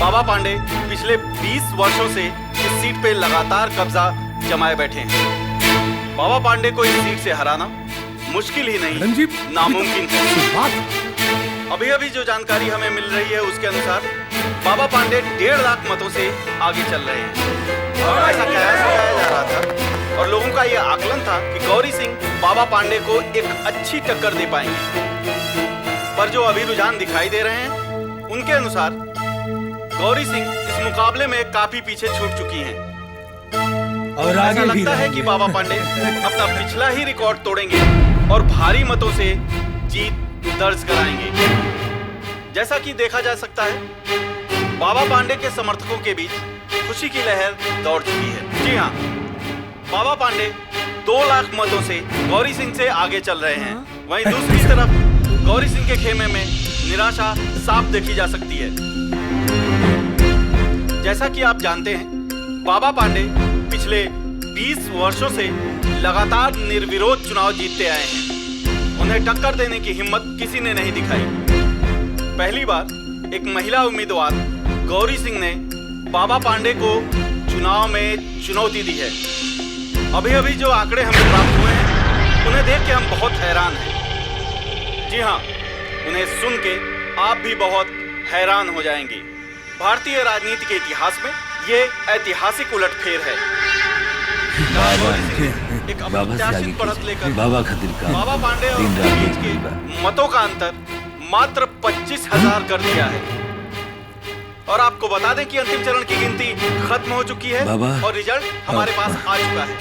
बाबा पांडे पिछले 20 वर्षों से इस सीट पे लगातार कब्जा जमाए बैठे हैं। बाबा पांडे को इस सीट से हराना मुश्किल ही नहीं, नामुमकिन है। अभी अभी जो जानकारी हमें मिल रही है उसके अनुसार बाबा पांडे 1.5 लाख मतों से आगे चल रहे हैं। और ऐसा कयास लगाया जा रहा था और लोगों का यह आकलन था कि गौरी सिंह बाबा पांडे को एक अच्छी टक्कर दे पाएंगे। पर जो अभी रुझान दिखाई दे रहे हैं उनके अनुसार गौरी सिंह इस मुकाबले में काफी पीछे छूट चुकी हैं। और ऐसा आगे भी लगता है कि बाबा पांडे अपना पिछला ही रिकॉर्ड तोड़ेंगे और भारी मतों से जीत दर्ज कराएंगे। जैसा कि देखा जा सकता है, बाबा पांडे के समर्थकों के बीच खुशी की लहर दौड़ चुकी है। जी हाँ, बाबा पांडे 2 लाख मतों से गौरी सिंह से आगे चल रहे हैं। वहीं दूसरी तरफ गौरी सिंह के खेमे में निराशा साफ देखी जा सकती है। जैसा कि आप जानते हैं, बाबा पांडे पिछले 20 वर्षों से लगातार निर्विरोध चुनाव जीतते आए हैं। उन्हें टक्कर देने की हिम्मत किसी ने नहीं दिखाई। पहली बार एक महिला उम्मीदवार गौरी सिंह ने बाबा पांडे को चुनाव में चुनौती दी है। अभी अभी जो आंकड़े हमें प्राप्त हुए हैं उन्हें देख के हम बहुत हैरान हैं। जी हाँ, उन्हें सुन के आप भी बहुत हैरान हो जाएंगे। भारतीय राजनीति के इतिहास में ये ऐतिहासिक उलटफेर है। एक अप्रत्याशित बढ़त लेकर बाबा खातिर का बाबा पांडे और उनके बीच के मतों का अंतर मात्र 25,000 कर दिया है। और आपको बता दें कि अंतिम चरण की गिनती खत्म हो चुकी है बाबा। और रिजल्ट हमारे पास आ चुका है।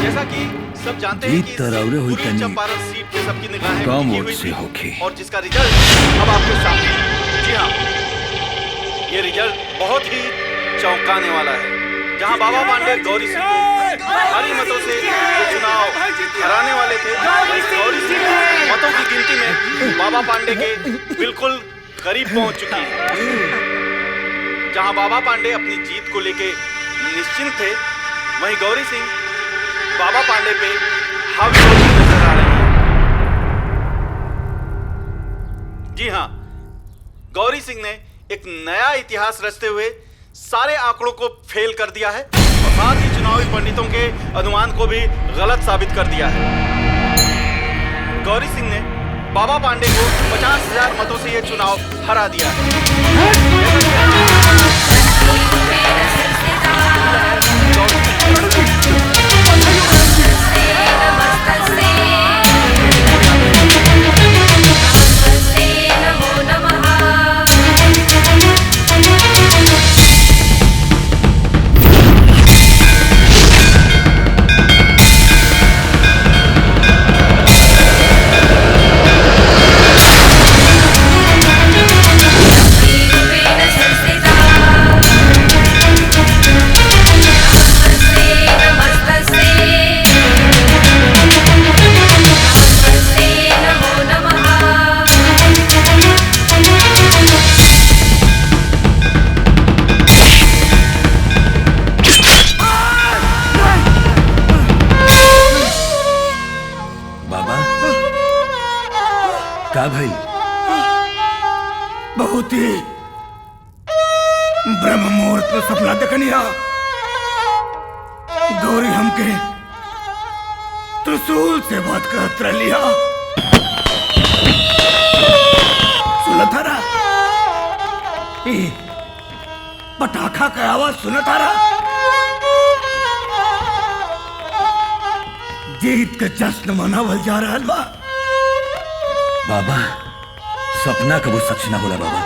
जैसा कि सब जानते हैं जीत कि तरावरे हुई पूर्वी तनी चंपारण सीट पे सबकी निगाहें कम टिकी वोट हुई से थी होगी। और जिसका रिजल्ट अब आपके सामने है। जी हाँ, ये रिजल्ट बहुत ही चौंकाने वाला है। जहां बाबा पांडे गौरी सिंह को भारी मतों से ये चुनाव हराने वाले थे, गौरी सिंह मतों की गिनती में बाबा पांडे के बिल्कुल करीब पहुंच चुकी है। जहां बाबा पांडे अपनी जीत को लेके निश्चिंत थे, वहीं गौरी सिंह बाबा पांडे पे हावी होती नजर आ रही है। जी हाँ, गौरी सिंह ने एक नया इतिहास रचते हुए सारे आंकड़ों को फेल कर दिया है और साथ ही चुनावी पंडितों के अनुमान को भी गलत साबित कर दिया है। गौरी सिंह ने बाबा पांडे को 50,000 मतों से यह चुनाव हरा दिया है। का भाई? बहुत ही ब्रह्म मुहूर्त में सपना देखनिया। गौरी हमके त्रिशूल से बात करत रहिया। सुनत हरा ई पटाखा का आवाज सुनत हरा। जीत के जश्न मनावल जा रहा बा। बाबा, सपना कबो सच ना होला बाबा।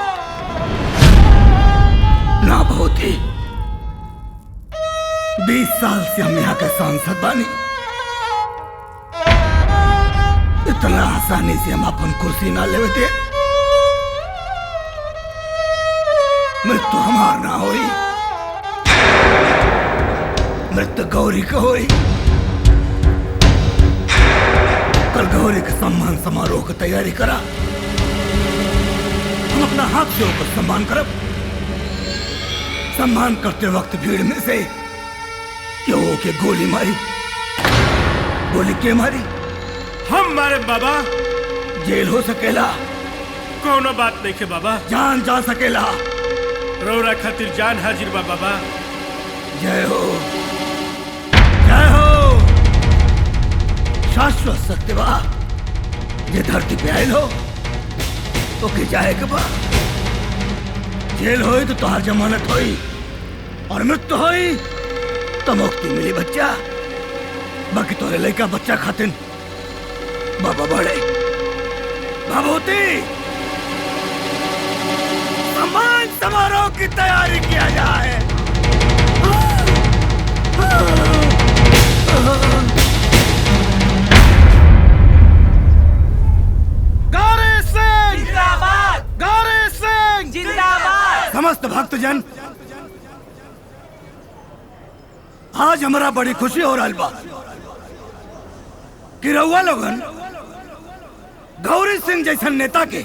ना बहुत ही 20 साल से हम यहाँ के सांसद बानी। इतना आसानी से हम अपन कुर्सी ना लेवे थे। मृत्यु हमार ना होई, मृत्यु गौरी का होई। कल गौरी के सम्मान समारोह की तैयारी करा। हम अपना हाथ से होकर सम्मान करब। सम्मान करते वक्त भीड़ में से क्यों के गोली मारी? गोली के मारी? हम मारे बाबा। जेल हो सकेला, कोनो बात नहीं के बाबा। जान जा सकेला। रौरा खातिर जान हाजिर बा बाबा। जय हो, जय हो। शाश्वत सत्य बा जे धरती पे आयल हो तो के जाए के बा। जेल होई तो तोहार जमानत होई और मृत्यु होई तो मुक्ति मिली बच्चा। बाकी तोरे लड़का बच्चा खातिन बाबा बड़े बाबूती सम्मान समारोह की तैयारी किया जाए। गौरी सिंह जिंदाबाद! गौरी सिंह जिंदाबाद! समस्त भक्तजन, आज हमारा बड़ी खुशी हो रहा बा कि रउआ लोगन गौरी सिंह जैसा नेता के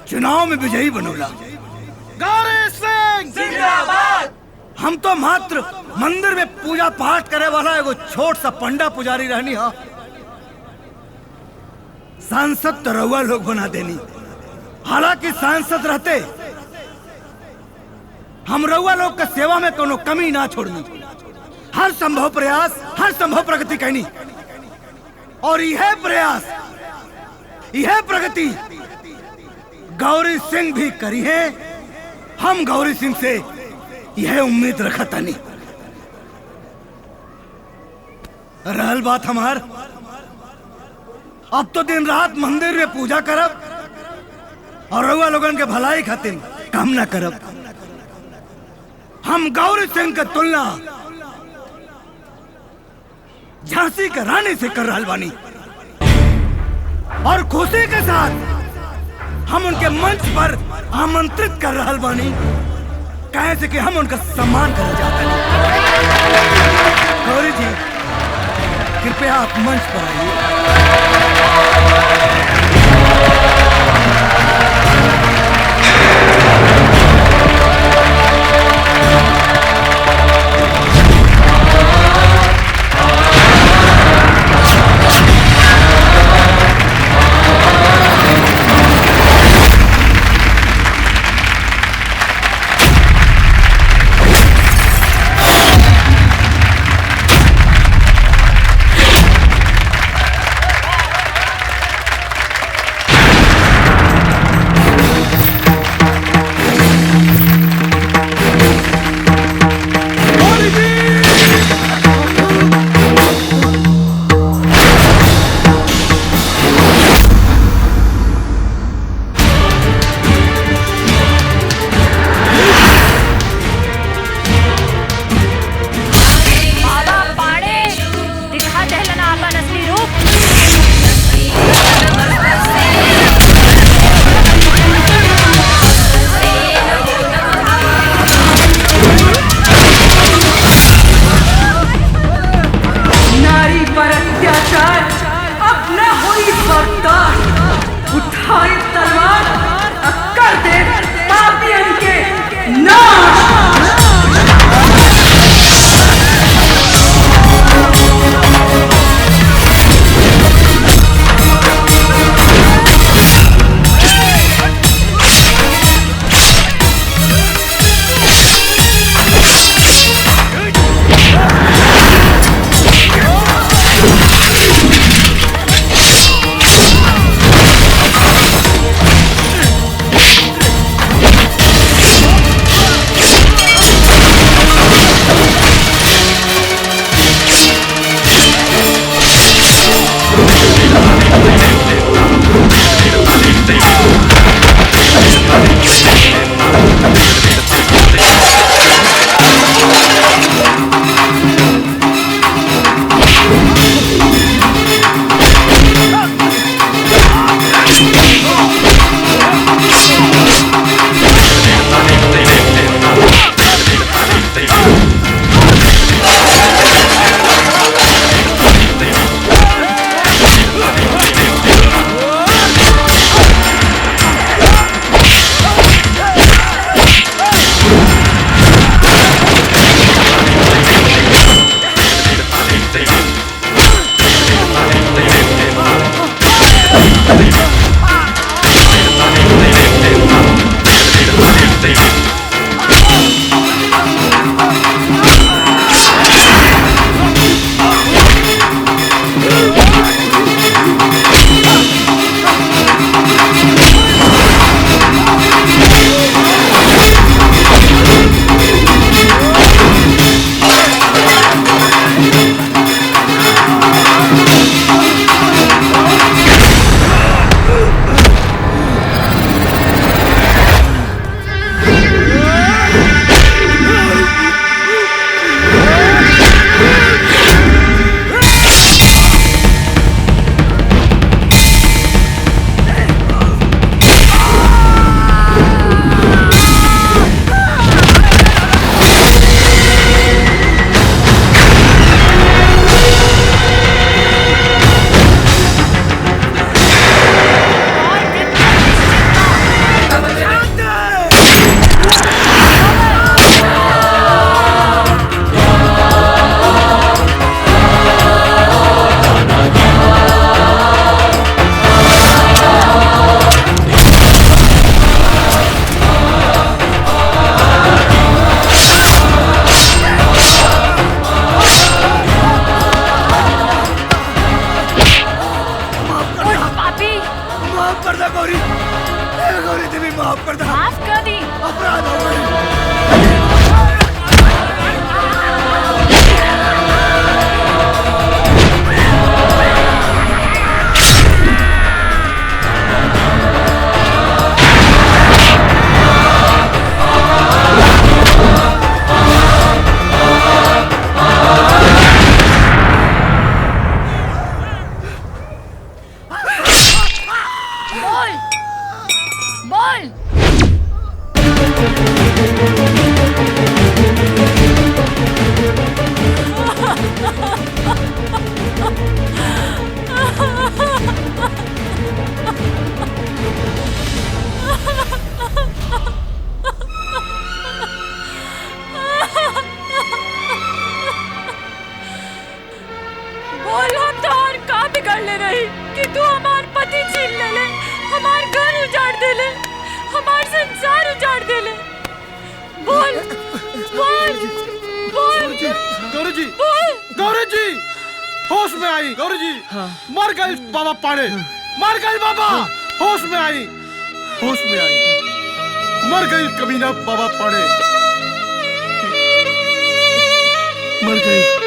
चुनाव में विजयी बनोला। गौरी सिंह जिंदाबाद! हम तो मात्र मंदिर में पूजा पाठ करे वाला एगो छोट सा पंडा पुजारी रहनी हा। सांसद तो रउआ लोग बना देनी। हालांकि सांसद रहते हम रउआ लोग के सेवा में कोनो कमी ना छोड़नी। हर संभव प्रयास, हर संभव प्रगति कहनी। और यह प्रयास, यह प्रगति गौरी सिंह भी करी है। हम गौरी सिंह से यह उम्मीद रखा था नहीं। रहल बात हमार, अब तो दिन रात मंदिर में पूजा करब और रउआ लोगन के भलाई खातिर काम ना करब। हम गौरी सिंह का तुलना झांसी के रानी से कर रहल बानी और खुशी के साथ हम उनके मंच पर आमंत्रित कर रहल बानी, कैसे कि हम उनका सम्मान करना चाहते हैं। गौरी जी कृपया आप मंच पर आइए। बोल हम तो और का बिगड़ ले रही कि तू हमार पति छीन ले ले, हमार घर उजाड़ दे ले, हमार संसार उजाड़ दे ले। बोल बोल बोल गौरी जी, बोल गौरी जी, होश में आई गौरी जी। मर गई बाबा पांडे, मर गई बाबा, होश में आई, होश में आई, मर गई कमीना बाबा पांडे, मर गई।